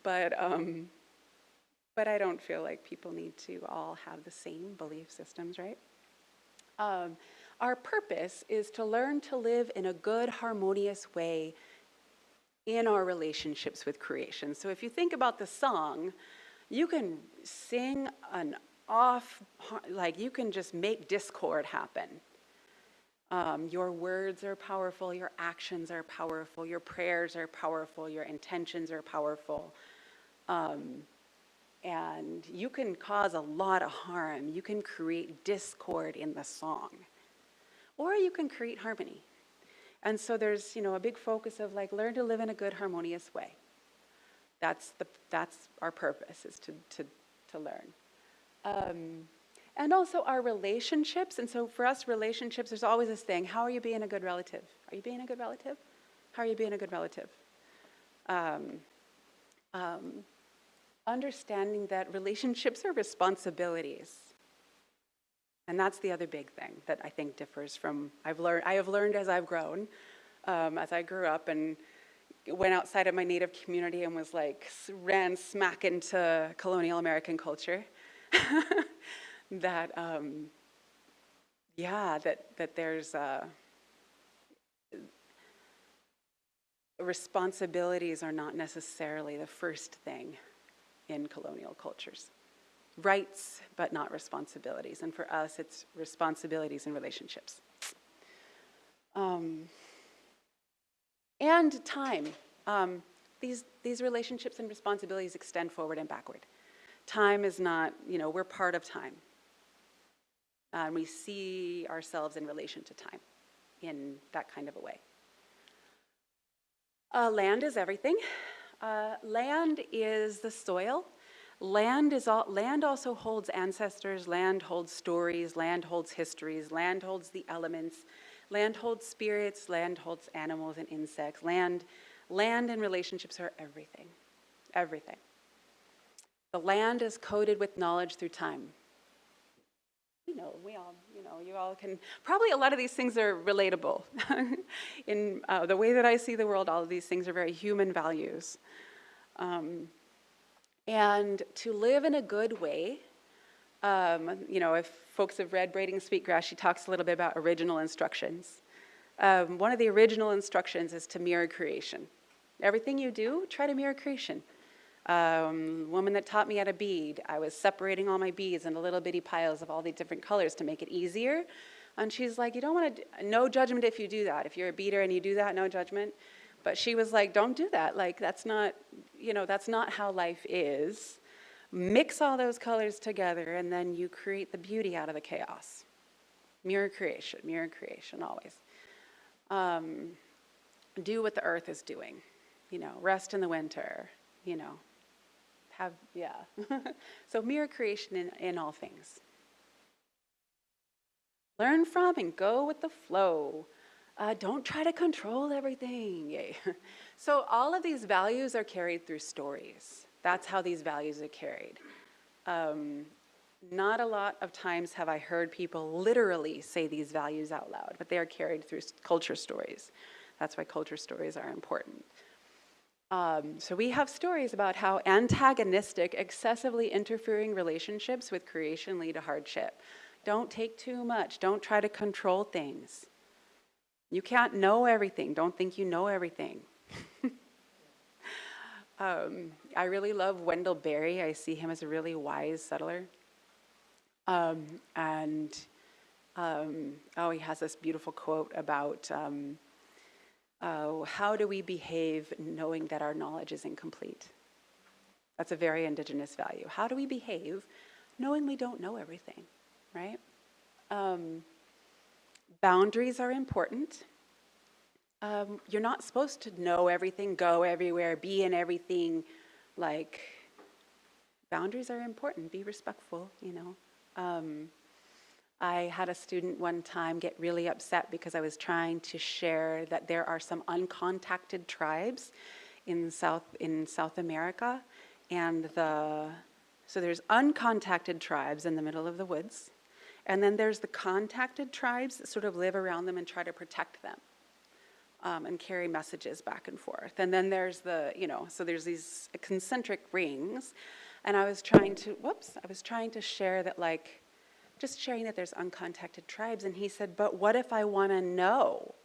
But I don't feel like people need to all have the same belief systems, right? Our purpose is to learn to live in a good, harmonious way in our relationships with creation. So if you think about the song, you can sing you can just make discord happen. Your words are powerful, your actions are powerful, your prayers are powerful, your intentions are powerful. And you can cause a lot of harm. You can create discord in the song. Or you can create harmony. And so there's, a big focus of like learn to live in a good, harmonious way. That's our purpose, is to learn. And also our relationships. And so for us, relationships, there's always this thing. How are you being a good relative? Are you being a good relative? How are you being a good relative? Understanding that relationships are responsibilities. And that's the other big thing that I think differs from, I have learned as I've grown, as I grew up and went outside of my native community and was like, ran smack into colonial American culture, that, yeah, that there's responsibilities are not necessarily the first thing in colonial cultures. Rights, but not responsibilities. And for us, it's responsibilities and relationships. And time. These relationships and responsibilities extend forward and backward. Time is not, we're part of time. And we see ourselves in relation to time in that kind of a way. Land is everything. Land is the soil. Land also holds ancestors, land holds stories, land holds histories, land holds the elements, land holds spirits, land holds animals and insects. Land and relationships are everything, everything. The land is coded with knowledge through time. You all can, probably a lot of these things are relatable. In the way that I see the world, all of these things are very human values. And to live in a good way, if folks have read Braiding Sweetgrass, she talks a little bit about original instructions. One of the original instructions is to mirror creation. Everything you do, try to mirror creation. Woman that taught me how to bead, I was separating all my beads into little bitty piles of all the different colors to make it easier. And she's like, you don't want to, no judgment if you do that. If you're a beader and you do that, no judgment. But she was like, don't do that. Like, that's not how life is. Mix all those colors together, and then you create the beauty out of the chaos. Mirror creation always. Do what the earth is doing. Rest in the winter, So mirror creation in all things. Learn from and go with the flow. Don't try to control everything. Yay. So all of these values are carried through stories. That's how these values are carried. Not a lot of times have I heard people literally say these values out loud, but they are carried through culture stories. That's why culture stories are important. So we have stories about how antagonistic, excessively interfering relationships with creation lead to hardship. Don't take too much. Don't try to control things. You can't know everything. Don't think you know everything. I really love Wendell Berry. I see him as a really wise settler. He has this beautiful quote about how do we behave knowing that our knowledge is incomplete? That's a very Indigenous value. How do we behave knowing we don't know everything, right? Boundaries are important. You're not supposed to know everything, go everywhere, be in everything. Like, boundaries are important. Be respectful, I had a student one time get really upset because I was trying to share that there are some uncontacted tribes in South America, and so there's uncontacted tribes in the middle of the woods, and then there's the contacted tribes that sort of live around them and try to protect them. And carry messages back and forth. And then there's so there's these concentric rings. And I was trying to share that, like, just sharing that there's uncontacted tribes. And he said, but what if I want to know?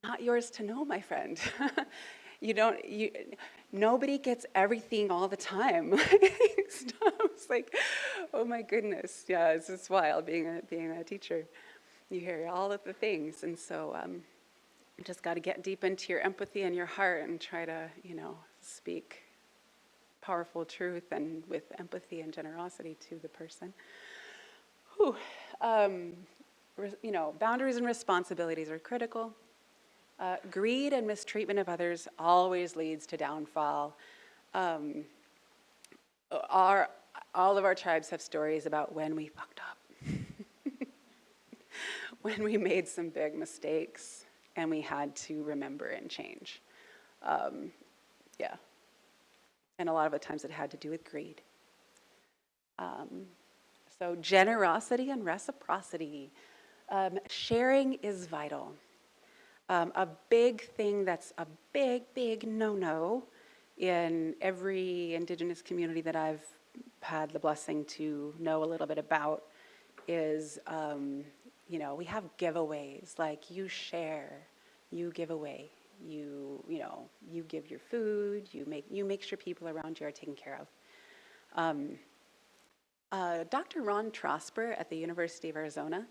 Not yours to know, my friend. Nobody gets everything all the time. It's like, oh my goodness. Yeah, it's just wild being a teacher. You hear all of the things. And so you just got to get deep into your empathy and your heart and try to, speak powerful truth and with empathy and generosity to the person. Whew. Boundaries and responsibilities are critical. Greed and mistreatment of others always leads to downfall. All of our tribes have stories about when we fucked up, when we made some big mistakes, and we had to remember and change. And a lot of the times it had to do with greed. So generosity and reciprocity. Sharing is vital. A big thing that's a big no-no in every Indigenous community that I've had the blessing to know a little bit about is, we have giveaways, like you share, you give away, you give your food, you make sure people around you are taken care of. Dr. Ron Trosper at the University of Arizona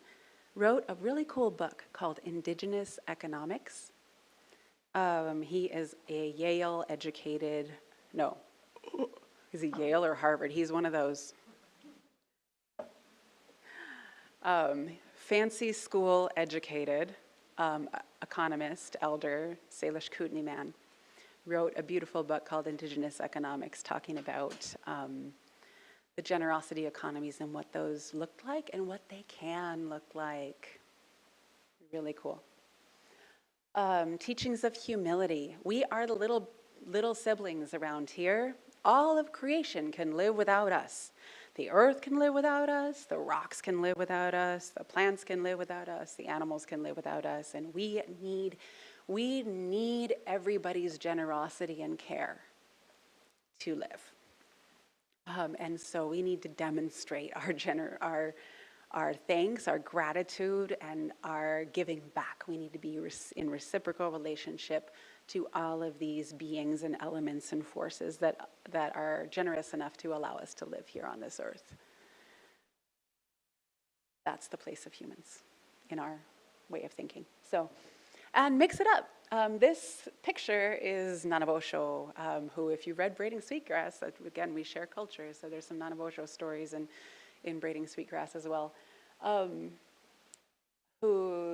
wrote a really cool book called Indigenous Economics. He is a Yale educated, no, is he Yale or Harvard? He's one of those fancy school educated economist, elder, Salish Kootenai man, wrote a beautiful book called Indigenous Economics, talking about the generosity economies and what those look like and what they can look like. Really cool. Teachings of humility. We are the little siblings around here. All of creation can live without us. The earth can live without us, the rocks can live without us, the plants can live without us, the animals can live without us, and we need everybody's generosity and care to live. And so we need to demonstrate our thanks, our gratitude, and our giving back. We need to be in reciprocal relationship to all of these beings and elements and forces that are generous enough to allow us to live here on this earth. That's the place of humans in our way of thinking. So, and mix it up. This picture is Nanabosho, who, if you read Braiding Sweetgrass, again, we share culture, so there's some Nanabosho stories in Braiding Sweetgrass as well.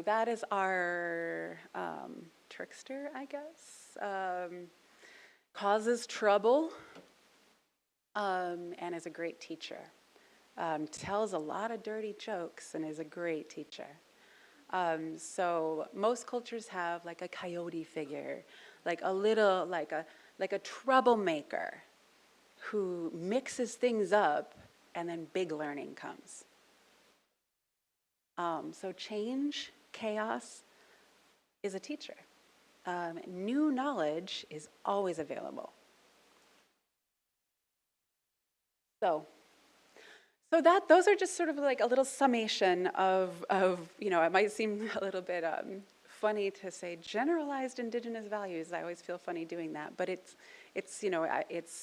That is our trickster, I guess, causes trouble, and is a great teacher. Tells a lot of dirty jokes and is a great teacher. So most cultures have like a coyote figure, like a troublemaker who mixes things up, and then big learning comes. So change, chaos is a teacher. New knowledge is always available. So those are just sort of like a little summation of it might seem a little bit funny to say generalized Indigenous values. I always feel funny doing that, but it's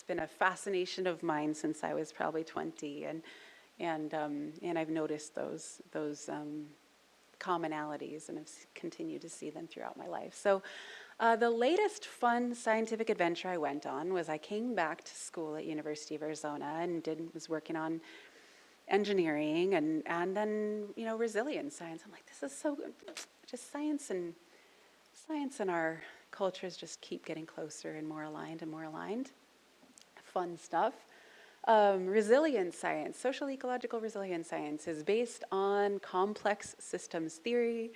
been a fascination of mine since I was probably 20, and I've noticed those commonalities and have continued to see them throughout my life. So the latest fun scientific adventure I went on was I came back to school at University of Arizona and was working on engineering and then resilience science. I'm like, this is so good. Just science and our cultures just keep getting closer and more aligned. Fun stuff. Resilience science, social ecological resilience science, is based on complex systems theory.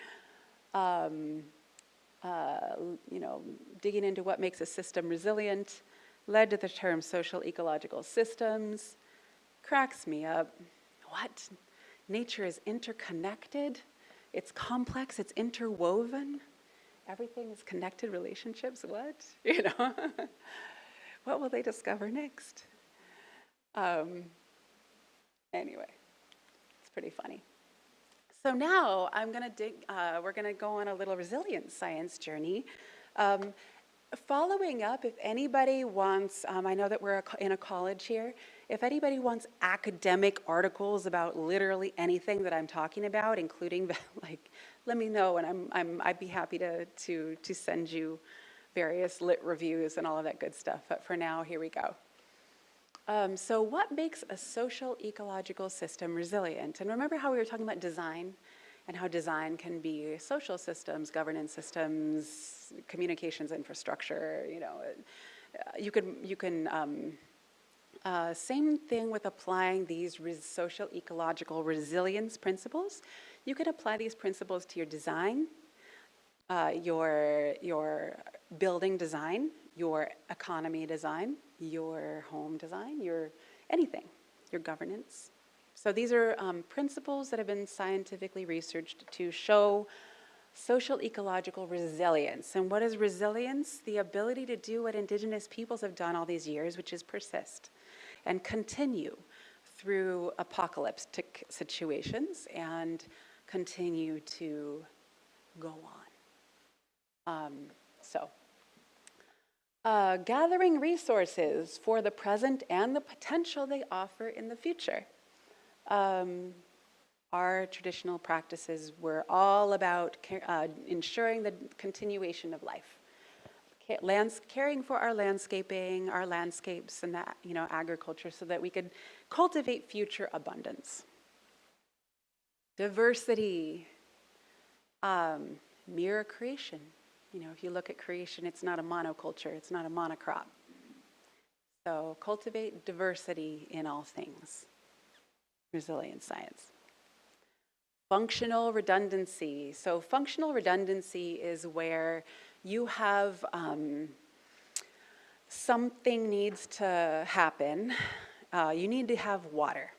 Digging into what makes a system resilient led to the term social ecological systems. Cracks me up. What? Nature is interconnected. It's complex. It's interwoven. Everything is connected relationships. What? What will they discover next? Anyway, it's pretty funny. So now we're gonna go on a little resilience science journey. Following up, if anybody wants, I know that we're in a college here, if anybody wants academic articles about literally anything that I'm talking about, including let me know, and I'd be happy to send you various lit reviews and all of that good stuff. But for now, here we go. So what makes a social ecological system resilient? And remember how we were talking about design and how design can be social systems, governance systems, communications infrastructure, you can same thing with applying these social ecological resilience principles. You can apply these principles to your design, your building design, your economy design, your home design, your anything, your governance. So these are principles that have been scientifically researched to show social ecological resilience. And what is resilience? The ability to do what indigenous peoples have done all these years, which is persist and continue through apocalyptic situations and continue to go on. Gathering resources for the present and the potential they offer in the future. Our traditional practices were all about ensuring the continuation of life, caring for our landscaping, our landscapes, and that, agriculture, so that we could cultivate future abundance. Diversity, mirror creation. If you look at creation, it's not a monoculture, it's not a monocrop. So cultivate diversity in all things. Resilient science. Functional redundancy. So functional redundancy is where you have something needs to happen. You need to have water.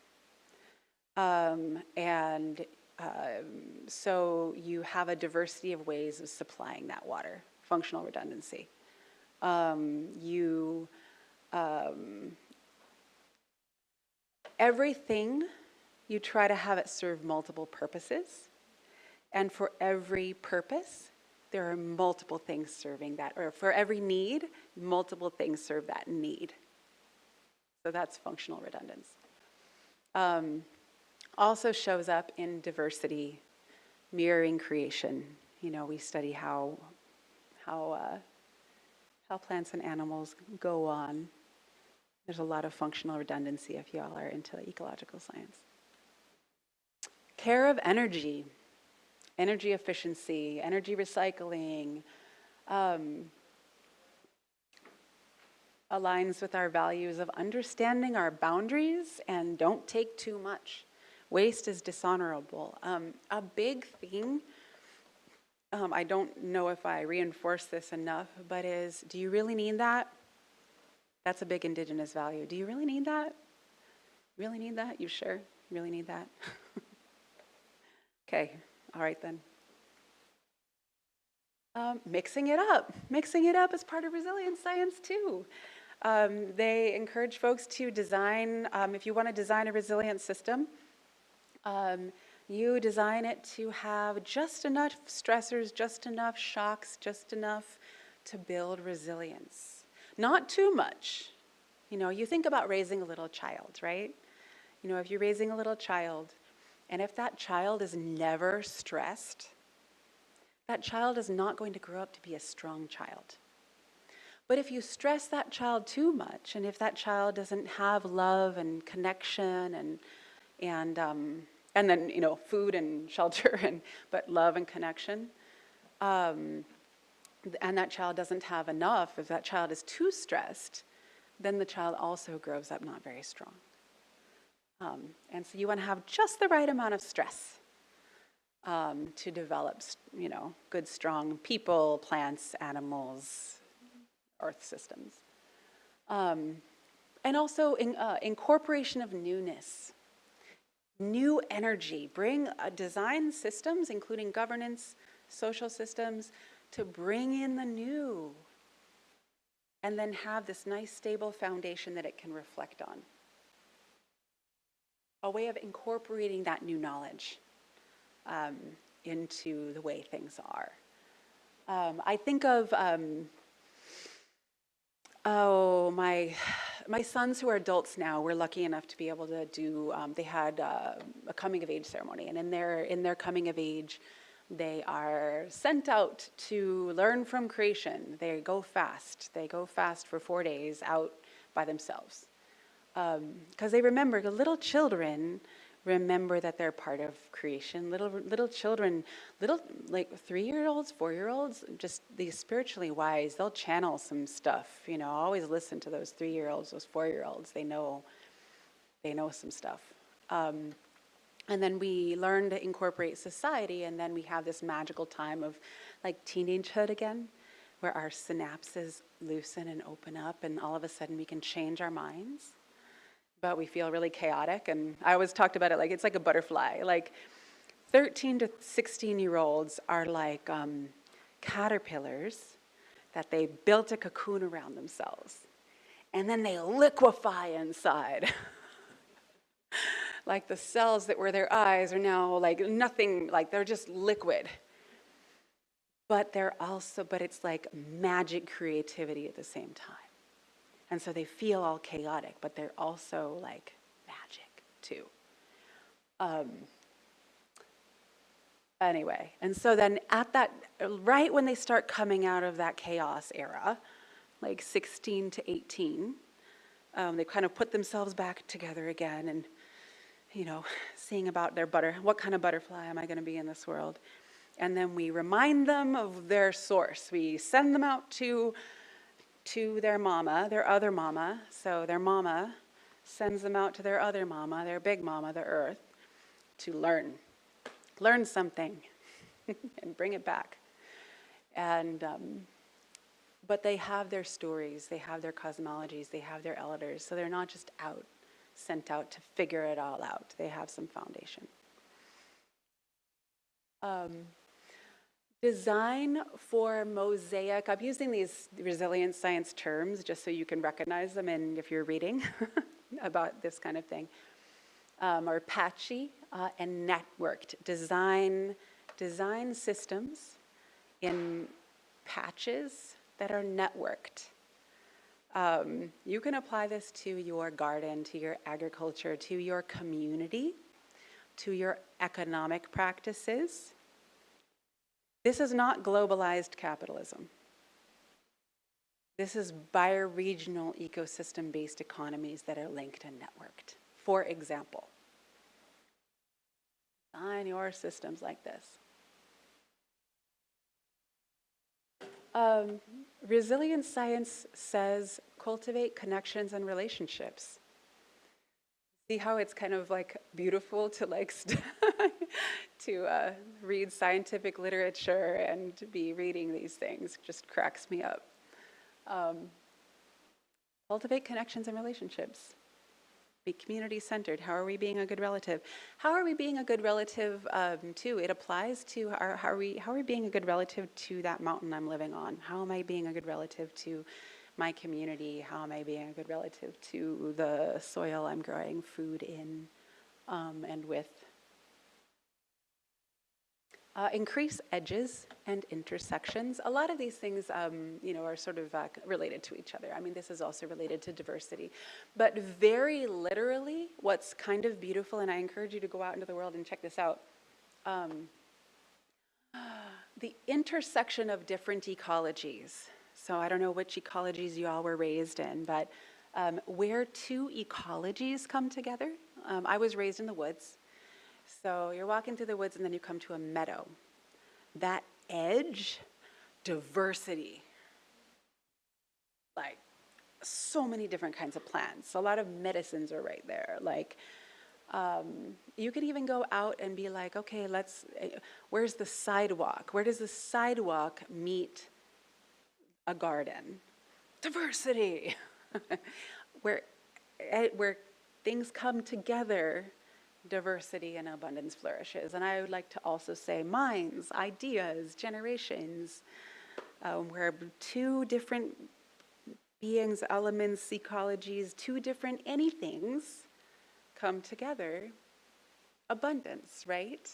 So you have a diversity of ways of supplying that water. Functional redundancy. Everything, you try to have it serve multiple purposes. And for every purpose, there are multiple things serving that. Or for every need, multiple things serve that need. So that's functional redundance. Also shows up in diversity, mirroring creation. We study how plants and animals go on. There's a lot of functional redundancy if y'all are into ecological science. Care of energy, energy efficiency, energy recycling, aligns with our values of understanding our boundaries and don't take too much. Waste is dishonorable. A big theme, I don't know if I reinforce this enough, but is, do you really need that? That's a big indigenous value. Do you really need that? Really need that? You sure? You really need that? Okay, all right then. Mixing it up. Mixing it up is part of resilience science too. They encourage folks to design, if you want to design a resilient system, you design it to have just enough stressors, just enough shocks, just enough to build resilience. Not too much. You think about raising a little child, right? If you're raising a little child, and if that child is never stressed, that child is not going to grow up to be a strong child. But if you stress that child too much, and if that child doesn't have love and connection and then food and shelter but love and connection, and that child doesn't have enough, if that child is too stressed, then the child also grows up not very strong. And so you want to have just the right amount of stress to develop, good, strong people, plants, animals, earth systems. And also incorporation of newness, new energy. Bring design systems, including governance, social systems, to bring in the new. And then have this nice, stable foundation that it can reflect on. A way of incorporating that new knowledge into the way things are. I think of, my sons who are adults now, were lucky enough to be able to do, they had a coming of age ceremony. And in their coming of age, they are sent out to learn from creation. They go fast. They go fast for 4 days out by themselves. Because they remember, the little children remember that they're part of creation. Little children, like 3-year-olds, 4-year-olds, just these spiritually wise, they'll channel some stuff. Always listen to those 3-year-olds, those 4-year-olds. They know some stuff. And then we learn to incorporate society, and then we have this magical time of like teenagehood again, where our synapses loosen and open up, and all of a sudden we can change our minds, but we feel really chaotic. And I always talked about it like it's like a butterfly. Like 13 to 16-year-olds are like caterpillars that they built a cocoon around themselves, and then they liquefy inside. Like the cells that were their eyes are now like nothing, like they're just liquid. But it's like magic creativity at the same time. And so they feel all chaotic, but they're also like magic too. Anyway, and so then right when they start coming out of that chaos era, like 16 to 18, they kind of put themselves back together again and, seeing about what kind of butterfly am I going to be in this world? And then we remind them of their source. We send them out to their mama, their other mama. So their mama sends them out to their other mama, their big mama, the earth, to learn something and bring it back. And but they have their stories, they have their cosmologies, they have their elders. So they're not just sent out to figure it all out. They have some foundation. Design for mosaic. I'm using these resilience science terms just so you can recognize them, and if you're reading about this kind of thing, are patchy and networked. Design systems in patches that are networked. You can apply this to your garden, to your agriculture, to your community, to your economic practices. This is not globalized capitalism. This is bioregional ecosystem-based economies that are linked and networked. For example, design your systems like this. Resilience science says cultivate connections and relationships. See how it's kind of like beautiful to to read scientific literature and to be reading these things. Just cracks me up. Cultivate connections and relationships. Be community-centered. How are we being a good relative? How are we being a good relative to? It applies to how are we being a good relative to that mountain I'm living on? How am I being a good relative to my community? How am I being a good relative to the soil I'm growing food in and with? Increase edges and intersections. A lot of these things, are sort of related to each other. I mean, this is also related to diversity. But very literally, what's kind of beautiful, and I encourage you to go out into the world and check this out, the intersection of different ecologies. So I don't know which ecologies you all were raised in, but where two ecologies come together. I was raised in the woods. So you're walking through the woods and then you come to a meadow. That edge, diversity. Like so many different kinds of plants. A lot of medicines are right there. Like you could even go out and be like, okay, where's the sidewalk? Where does the sidewalk meet a garden? Diversity. where things come together, diversity and abundance flourishes. And I would like to also say minds, ideas, generations, where two different beings, elements, ecologies, two different anythings come together. Abundance, right?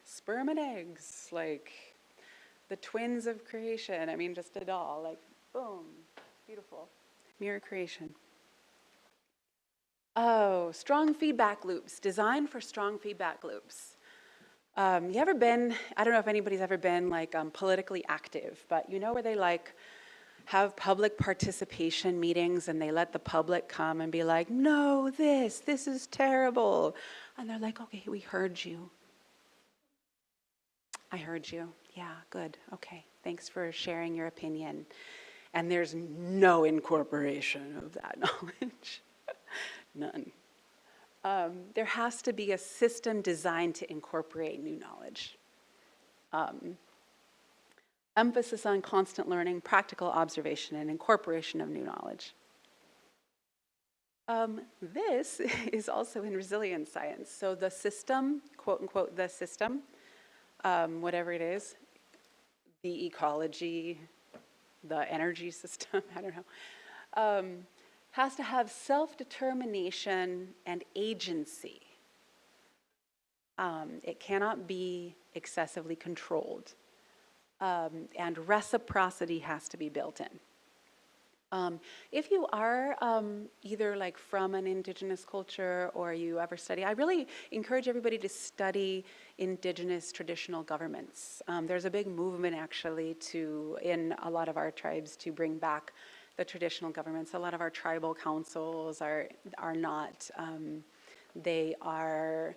Sperm and eggs, like the twins of creation. I mean, just a doll, like boom, beautiful. Mirror creation. Oh, strong feedback loops, design for strong feedback loops. I don't know if anybody's ever been like politically active, but where they have public participation meetings and they let the public come and be like, no, this is terrible. And they're like, okay, we heard you. I heard you. Yeah, good. Okay, thanks for sharing your opinion. And there's no incorporation of that knowledge. None. There has to be a system designed to incorporate new knowledge. emphasis on constant learning, practical observation, and incorporation of new knowledge. This is also in resilience science. So the system, quote unquote, the system, whatever it is, the ecology, the energy system, I don't know, has to have self-determination and agency. It cannot be excessively controlled. And reciprocity has to be built in. If you are either like from an indigenous culture or you ever study, I really encourage everybody to study indigenous traditional governments. There's a big movement actually in a lot of our tribes to bring back the traditional governments. A lot of our tribal councils are not, they are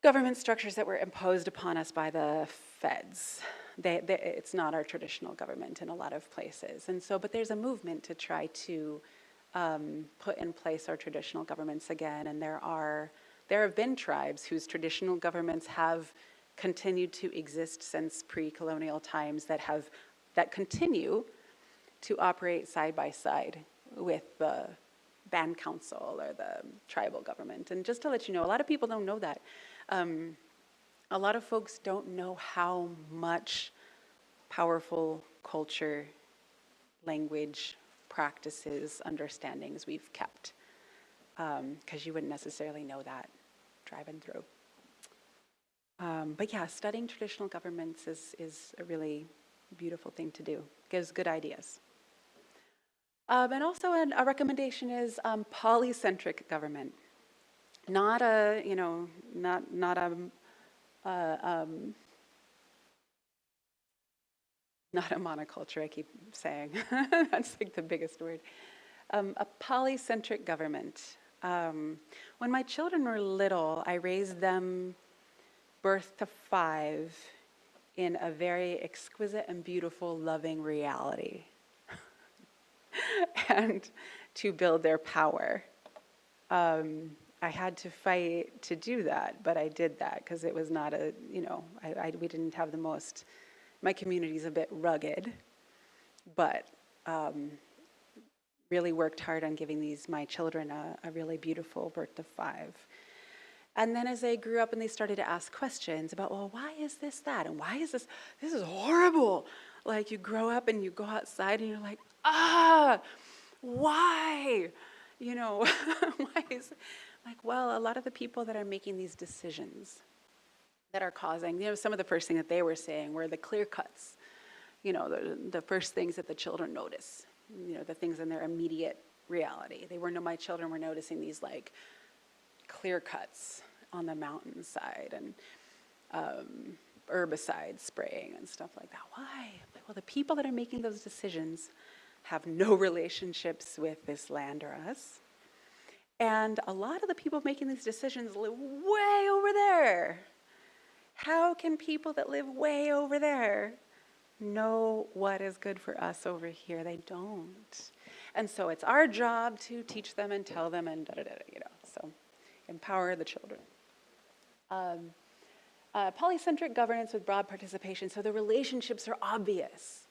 government structures that were imposed upon us by the feds. It's not our traditional government in a lot of places. And so, but there's a movement to try to put in place our traditional governments again. And there have been tribes whose traditional governments have continued to exist since pre-colonial times that continue to operate side by side with the band council or the tribal government. And just to let you know, a lot of people don't know that. A lot of folks don't know how much powerful culture, language, practices, understandings we've kept, because you wouldn't necessarily know that driving through. But yeah, studying traditional governments is a really beautiful thing to do. Gives good ideas. And also a recommendation is polycentric government. Not a, not a monoculture, I keep saying. That's like the biggest word. A polycentric government. When my children were little, I raised them birth to 5 in a very exquisite and beautiful, loving reality. And to build their power. I had to fight to do that, but I did that because it was not we didn't have the most, my community's a bit rugged, but really worked hard on giving my children a really beautiful birth to 5. And then as they grew up and they started to ask questions about, well, why is this that? And why is this is horrible. Like you grow up and you go outside and you're like, why? Why is like, well, a lot of the people that are making these decisions that are causing, some of the first thing that they were saying were the clear cuts, the first things that the children notice, the things in their immediate reality. My children were noticing these like clear cuts on the mountainside and herbicide spraying and stuff like that. Why? Well, the people that are making those decisions have no relationships with this land or us. And a lot of the people making these decisions live way over there. How can people that live way over there know what is good for us over here? They don't. And so it's our job to teach them and tell them and so empower the children. Polycentric governance with broad participation. So the relationships are obvious.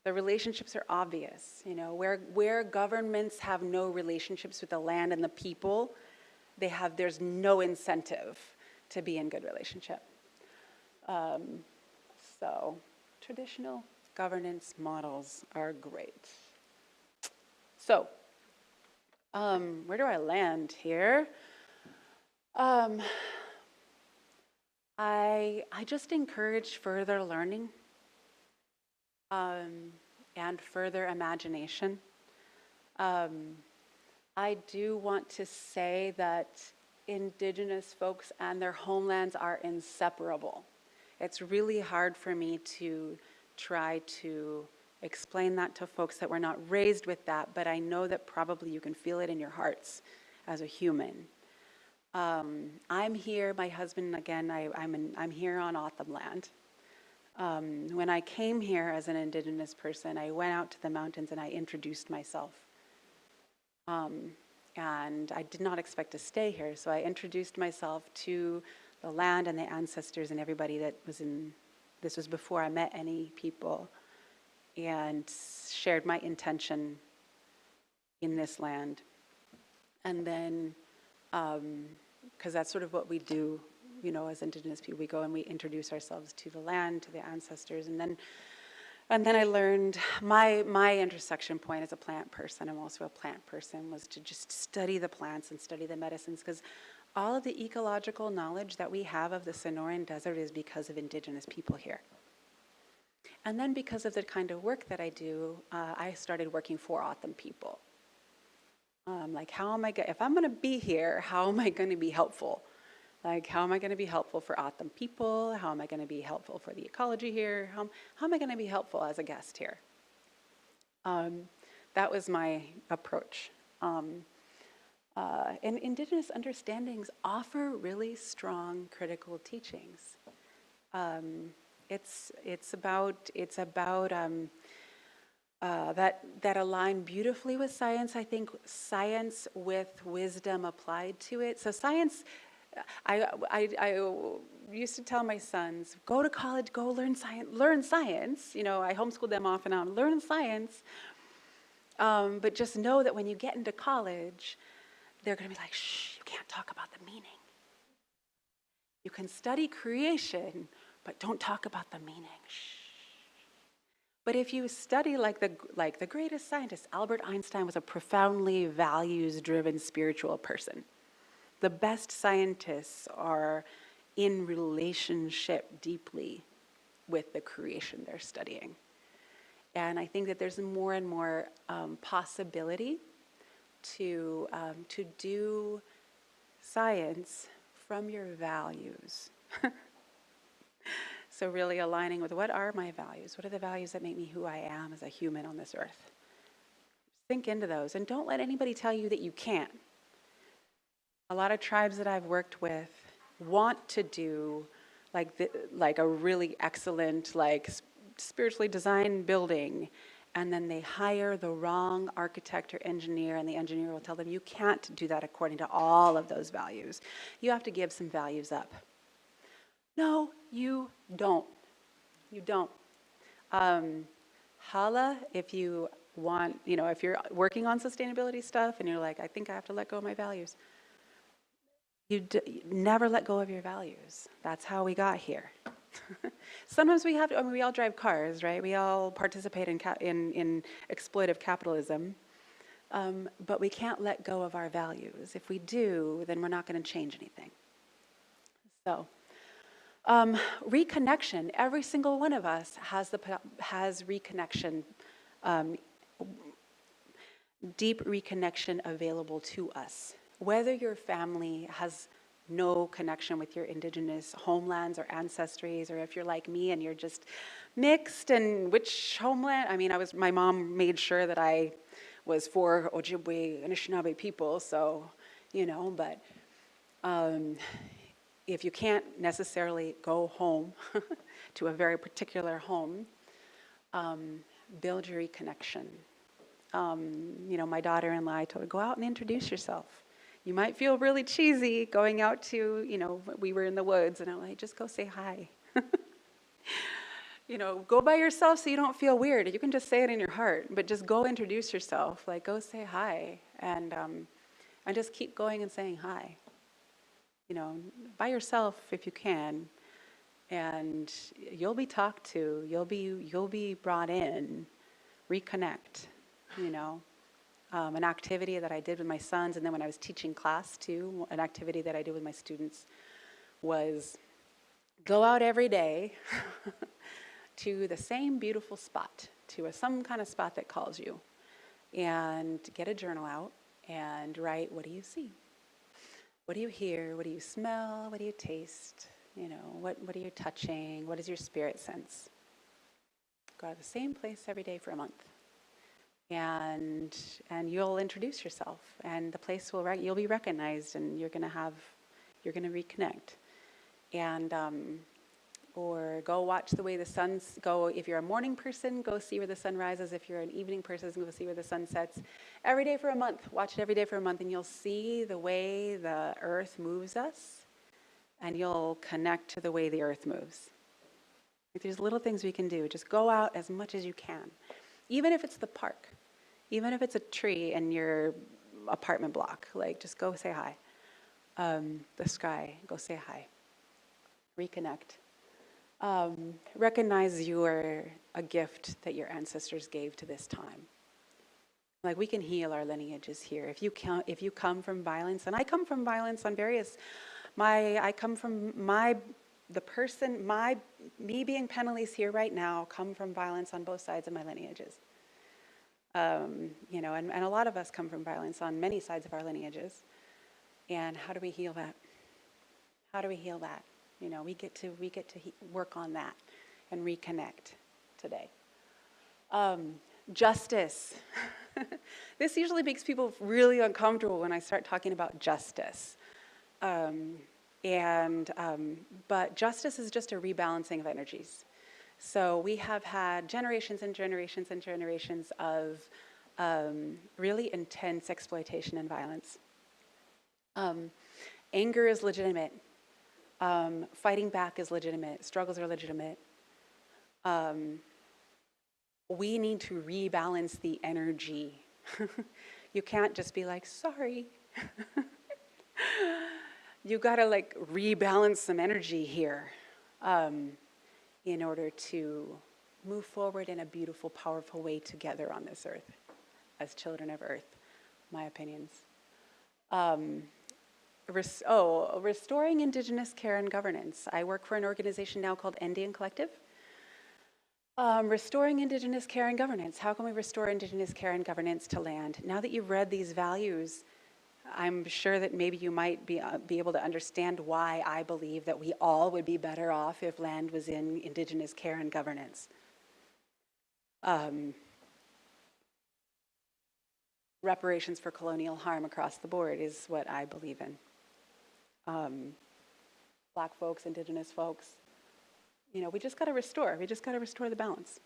The relationships are obvious, where governments have no relationships with the land and the people, there's no incentive to be in good relationship. So traditional governance models are great. So, where do I land here? I just encourage further learning. And further imagination. I do want to say that Indigenous folks and their homelands are inseparable. It's really hard for me to try to explain that to folks that were not raised with that, but I know that probably you can feel it in your hearts as a human. I'm here, my husband, again, I'm here on O'odham land. When I came here as an Indigenous person, I went out to the mountains and I introduced myself. And I did not expect to stay here, so I introduced myself to the land and the ancestors and everybody that was in This was before I met any people, and shared my intention in this land. And then, because that's sort of what we do, you know, as Indigenous people, we go and we introduce ourselves to the land, to the ancestors, and then I learned my intersection point as a plant person, I'm also a plant person, was to just study the plants and study the medicines, because all of the ecological knowledge that we have of the Sonoran Desert is because of Indigenous people here. And then because of the kind of work that I do, I started working for O'odham people. Like, how am I if I'm going to be here, how am I going to be helpful? Like, how am I going to be helpful for O'odham people? How am I going to be helpful for the ecology here? How am I going to be helpful as a guest here? That was my approach. And Indigenous understandings offer really strong critical teachings. It's about that align beautifully with science. I think science with wisdom applied to it. So science, I used to tell my sons, go to college, go learn science. You know, I homeschooled them off and on, learn science. But just know that when you get into college, they're going to be like, shh, you can't talk about the meaning. You can study creation, but don't talk about the meaning. Shh. But if you study like the greatest scientist, Albert Einstein was a profoundly values-driven spiritual person. The best scientists are in relationship deeply with the creation they're studying. And I think that there's more and more possibility to do science from your values. So really aligning with, what are my values? What are the values that make me who I am as a human on this earth? Think into those, and don't let anybody tell you that you can't. A lot of tribes that I've worked with want to do like a really excellent, like spiritually designed building, and then they hire the wrong architect or engineer, and the engineer will tell them, you can't do that according to all of those values. You have to give some values up. No, you don't. You don't. Holla if you want, you know, if you're working on sustainability stuff and you're like, I think I have to let go of my values. You never let go of your values. That's how we got here. Sometimes we have to, I mean, we all drive cars, right? We all participate in exploitive capitalism, but we can't let go of our values. If we do, then we're not going to change anything. So, reconnection. Every single one of us has reconnection, deep reconnection available to us. Whether your family has no connection with your Indigenous homelands or ancestries, or if you're like me and you're just mixed, and which homeland? I mean, my mom made sure that I was for Ojibwe, Anishinaabe people, so, you know, but if you can't necessarily go home to a very particular home, build your reconnection. You know, my daughter-in-law, I told her, go out and introduce yourself. You might feel really cheesy going out to, you know, we were in the woods, and I'm like, just go say hi. You know, go by yourself so you don't feel weird. You can just say it in your heart, but just go introduce yourself. Like, go say hi, and just keep going and saying hi. You know, by yourself if you can, and you'll be talked to. You'll be brought in. Reconnect. You know. An activity that I did with my sons, and then when I was teaching class too, an activity that I did with my students was go out every day to the same beautiful spot, to some kind of spot that calls you, and get a journal out and write, what do you see? What do you hear? What do you smell? What do you taste? You know, what are you touching? What is your spirit sense? Go to the same place every day for a month. And you'll introduce yourself, and the place you'll be recognized, and you're going to reconnect, and or go watch the way the suns go. If you're a morning person, go see where the sun rises. If you're an evening person, go see where the sun sets. Every day for a month. Watch it every day for a month, and you'll see the way the earth moves us, and you'll connect to the way the earth moves. Like, there's little things we can do. Just go out as much as you can. Even if it's the park, even if it's a tree in your apartment block, like just go say hi. The sky, go say hi. Reconnect. Recognize you are a gift that your ancestors gave to this time. Like, we can heal our lineages here. If you come from violence, and I come from violence on various, me being Penalise here right now, come from violence on both sides of my lineages. You know, and a lot of us come from violence on many sides of our lineages. And how do we heal that? How do we heal that? You know, we get to work on that and reconnect today. Justice. This usually makes people really uncomfortable when I start talking about justice. But justice is just a rebalancing of energies. So we have had generations and generations and generations of really intense exploitation and violence. Anger is legitimate. Fighting back is legitimate. Struggles are legitimate. We need to rebalance the energy. You can't just be like, sorry. You gotta like rebalance some energy here in order to move forward in a beautiful, powerful way together on this earth as children of earth, my opinions. Restoring Indigenous care and governance. I work for an organization now called Indian Collective. Restoring Indigenous care and governance. How can we restore Indigenous care and governance to land? Now that you've read these values, I'm sure that maybe you might be able to understand why I believe that we all would be better off if land was in Indigenous care and governance. Reparations for colonial harm across the board is what I believe in. Black folks, Indigenous folks, you know, we just got to restore. We just got to restore the balance.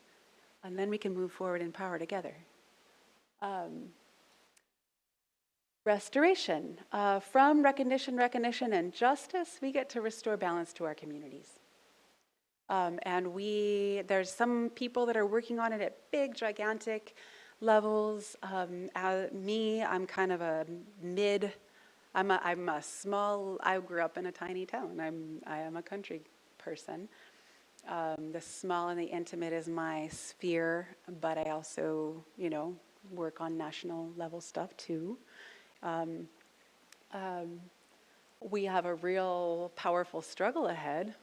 And then we can move forward in power together. Restoration. From recognition, and justice, we get to restore balance to our communities. There's some people that are working on it at big, gigantic levels. I'm kind of a mid, I'm a small, I grew up in a tiny town. I am a country person. The small and the intimate is my sphere, but I also, you know, work on national level stuff too. We have a real powerful struggle ahead.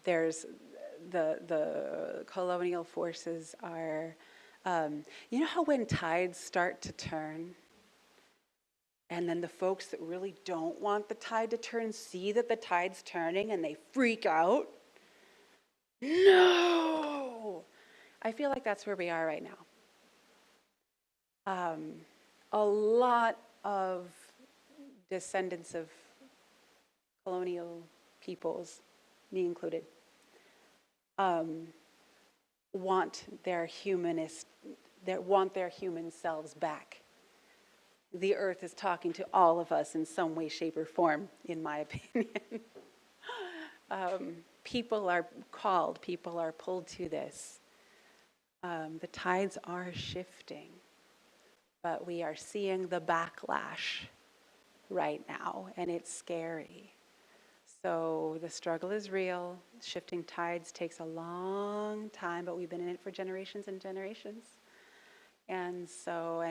There's the colonial forces are, you know how when tides start to turn, and then the folks that really don't want the tide to turn see that the tide's turning and they freak out? No! I feel like that's where we are right now. A lot of descendants of colonial peoples, me included, want their human selves back. The earth is talking to all of us in some way, shape, or form, in my opinion. People are called, people are pulled to this. The tides are shifting, but we are seeing the backlash right now, and it's scary. So the struggle is real. Shifting tides takes a long time, but we've been in it for generations and generations. And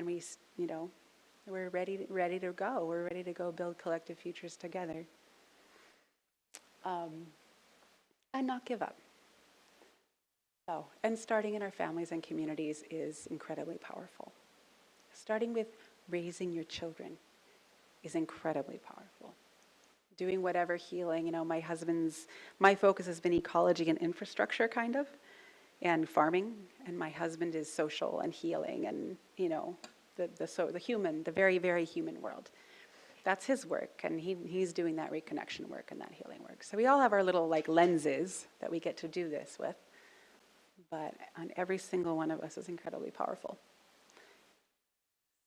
we, you know, we're ready to go. We're ready to go build collective futures together. And not give up. So, and starting in our families and communities is incredibly powerful. Starting with raising your children is incredibly powerful. Doing whatever healing, you know, my focus has been ecology and infrastructure kind of, and farming, and my husband is social and healing and, you know, the human, the very, very human world. That's his work, and he's doing that reconnection work and that healing work. So we all have our little like lenses that we get to do this with, but on every single one of us is incredibly powerful.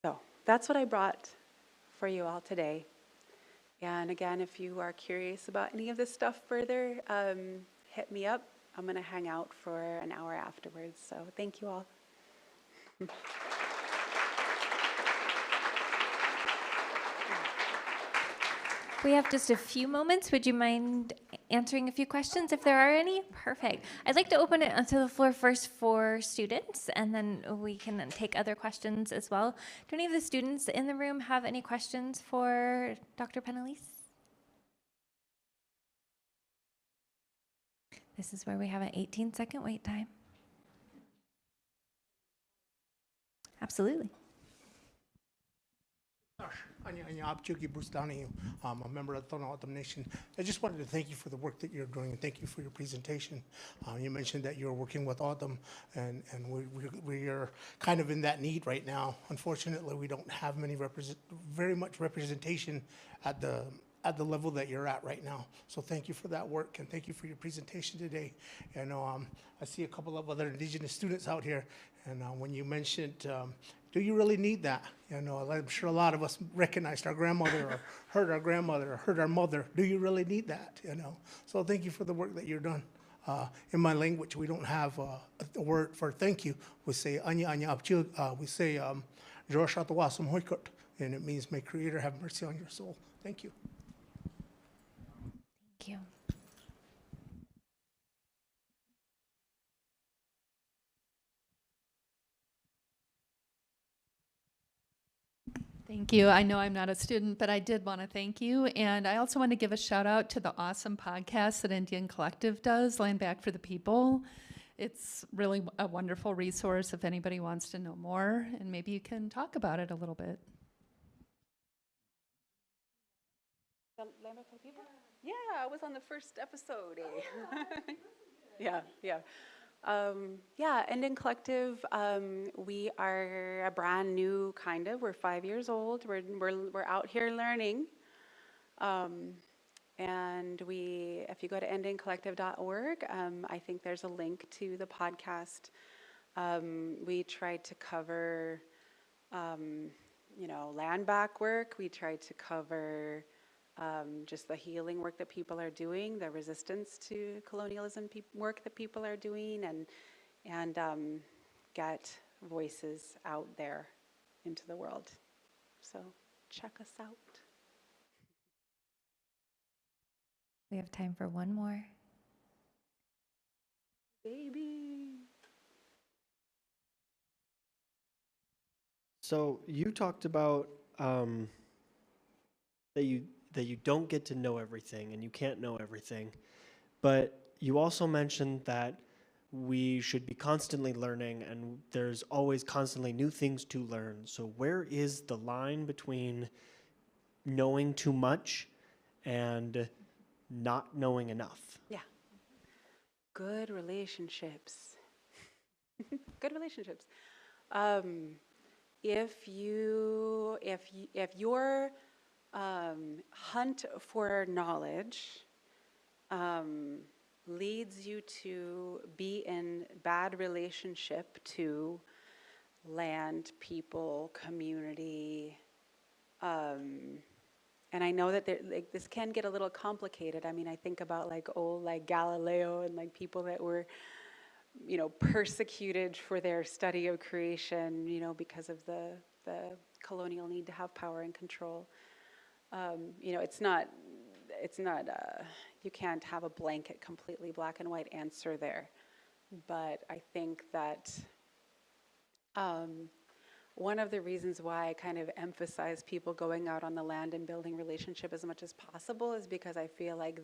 So that's what I brought for you all today. And again, if you are curious about any of this stuff further, hit me up. I'm going to hang out for an hour afterwards. So thank you all. We have just a few moments. Would you mind answering a few questions if there are any? Perfect. I'd like to open it to the floor first for students, and then we can then take other questions as well. Do any of the students in the room have any questions for Dr. Penalise? This is where we have an 18-second wait time. Absolutely. I'm a member of the Tohono O'odham Nation. I just wanted to thank you for the work that you're doing, and thank you for your presentation. You mentioned that you're working with O'odham, and we are kind of in that need right now. Unfortunately, we don't have very much representation at the level that you're at right now. So thank you for that work, and thank you for your presentation today. And I see a couple of other Indigenous students out here, and when you mentioned, do you really need that? I'm sure a lot of us recognized our grandmother or heard our grandmother or heard our mother. Do you really need that? So thank you for the work that you're done. In my language, we don't have a word for thank you. We say anya anya apchil. We say jorashatawasum hoikot, and it means may Creator have mercy on your soul. Thank you. Thank you. Thank you. I know I'm not a student, but I did want to thank you. And I also want to give a shout out to the awesome podcast that Indian Collective does, Land Back for the People. It's really a wonderful resource if anybody wants to know more, and maybe you can talk about it a little bit. Yeah, I was on the first episode. Yeah. Indian Collective, we are a brand new we're 5 years old. We're out here learning. And if you go to indiancollective.org, I think there's a link to the podcast. We tried to cover, land back work. We tried to cover just the healing work that people are doing, the resistance to colonialism work that people are doing, and get voices out there into the world. So check us out. We have time for one more. Baby. So you talked about that you don't get to know everything and you can't know everything, but you also mentioned that we should be constantly learning and there's always constantly new things to learn. So where is the line between knowing too much and not knowing enough? Yeah. Good relationships. Good relationships. If your hunt for knowledge leads you to be in bad relationship to land, people, community, and I know that this can get a little complicated. I mean, I think about old Galileo and people that were, persecuted for their study of creation, because of the colonial need to have power and control. It's not. You can't have a blanket, completely black and white answer there. But I think that one of the reasons why I kind of emphasize people going out on the land and building relationship as much as possible is because I feel like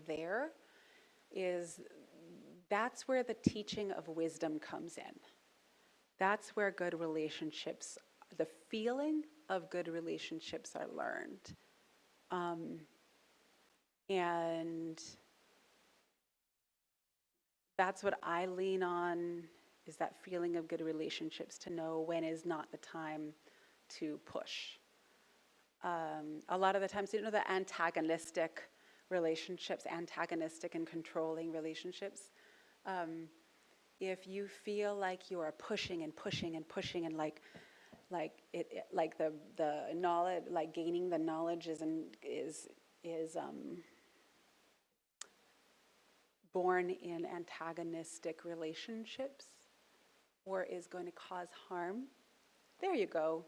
that's where the teaching of wisdom comes in. That's where good relationships, the feeling of good relationships are learned. And that's what I lean on, is that feeling of good relationships, to know when is not the time to push. A lot of the times, the antagonistic relationships, antagonistic and controlling relationships, if you feel like you are pushing and pushing and pushing and the knowledge, gaining the knowledge is born in antagonistic relationships or is going to cause harm? There you go.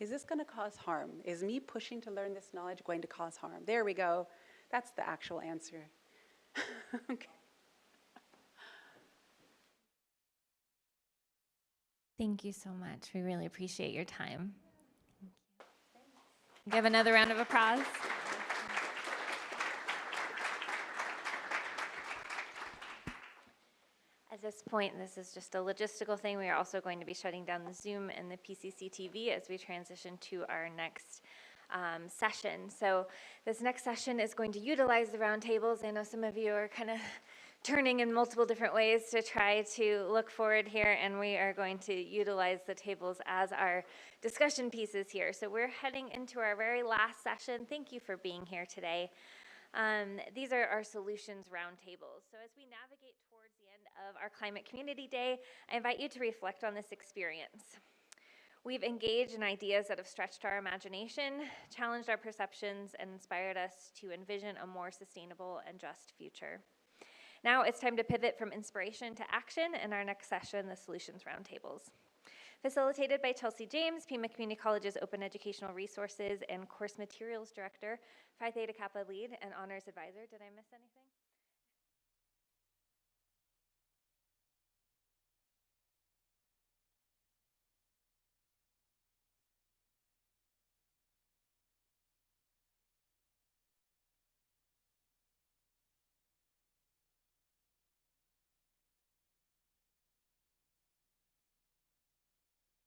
Is this going to cause harm? Is me pushing to learn this knowledge going to cause harm? There we go. That's the actual answer. Okay. Thank you so much. We really appreciate your time. Give another round of applause. At this point, this is just a logistical thing. We are also going to be shutting down the Zoom and the PCC TV as we transition to our next session. So this next session is going to utilize the roundtables. I know some of you are kind of turning in multiple different ways to try to look forward here, and we are going to utilize the tables as our discussion pieces here. So we're heading into our very last session. Thank you for being here today. These are our solutions roundtables. So as we navigate towards the end of our Climate Community Day, I invite you to reflect on this experience. We've engaged in ideas that have stretched our imagination, challenged our perceptions, and inspired us to envision a more sustainable and just future. Now it's time to pivot from inspiration to action in our next session, the Solutions Roundtables. Facilitated by Chelsea James, Pima Community College's Open Educational Resources and Course Materials Director, Phi Theta Kappa Lead, and Honors Advisor. Did I miss anything?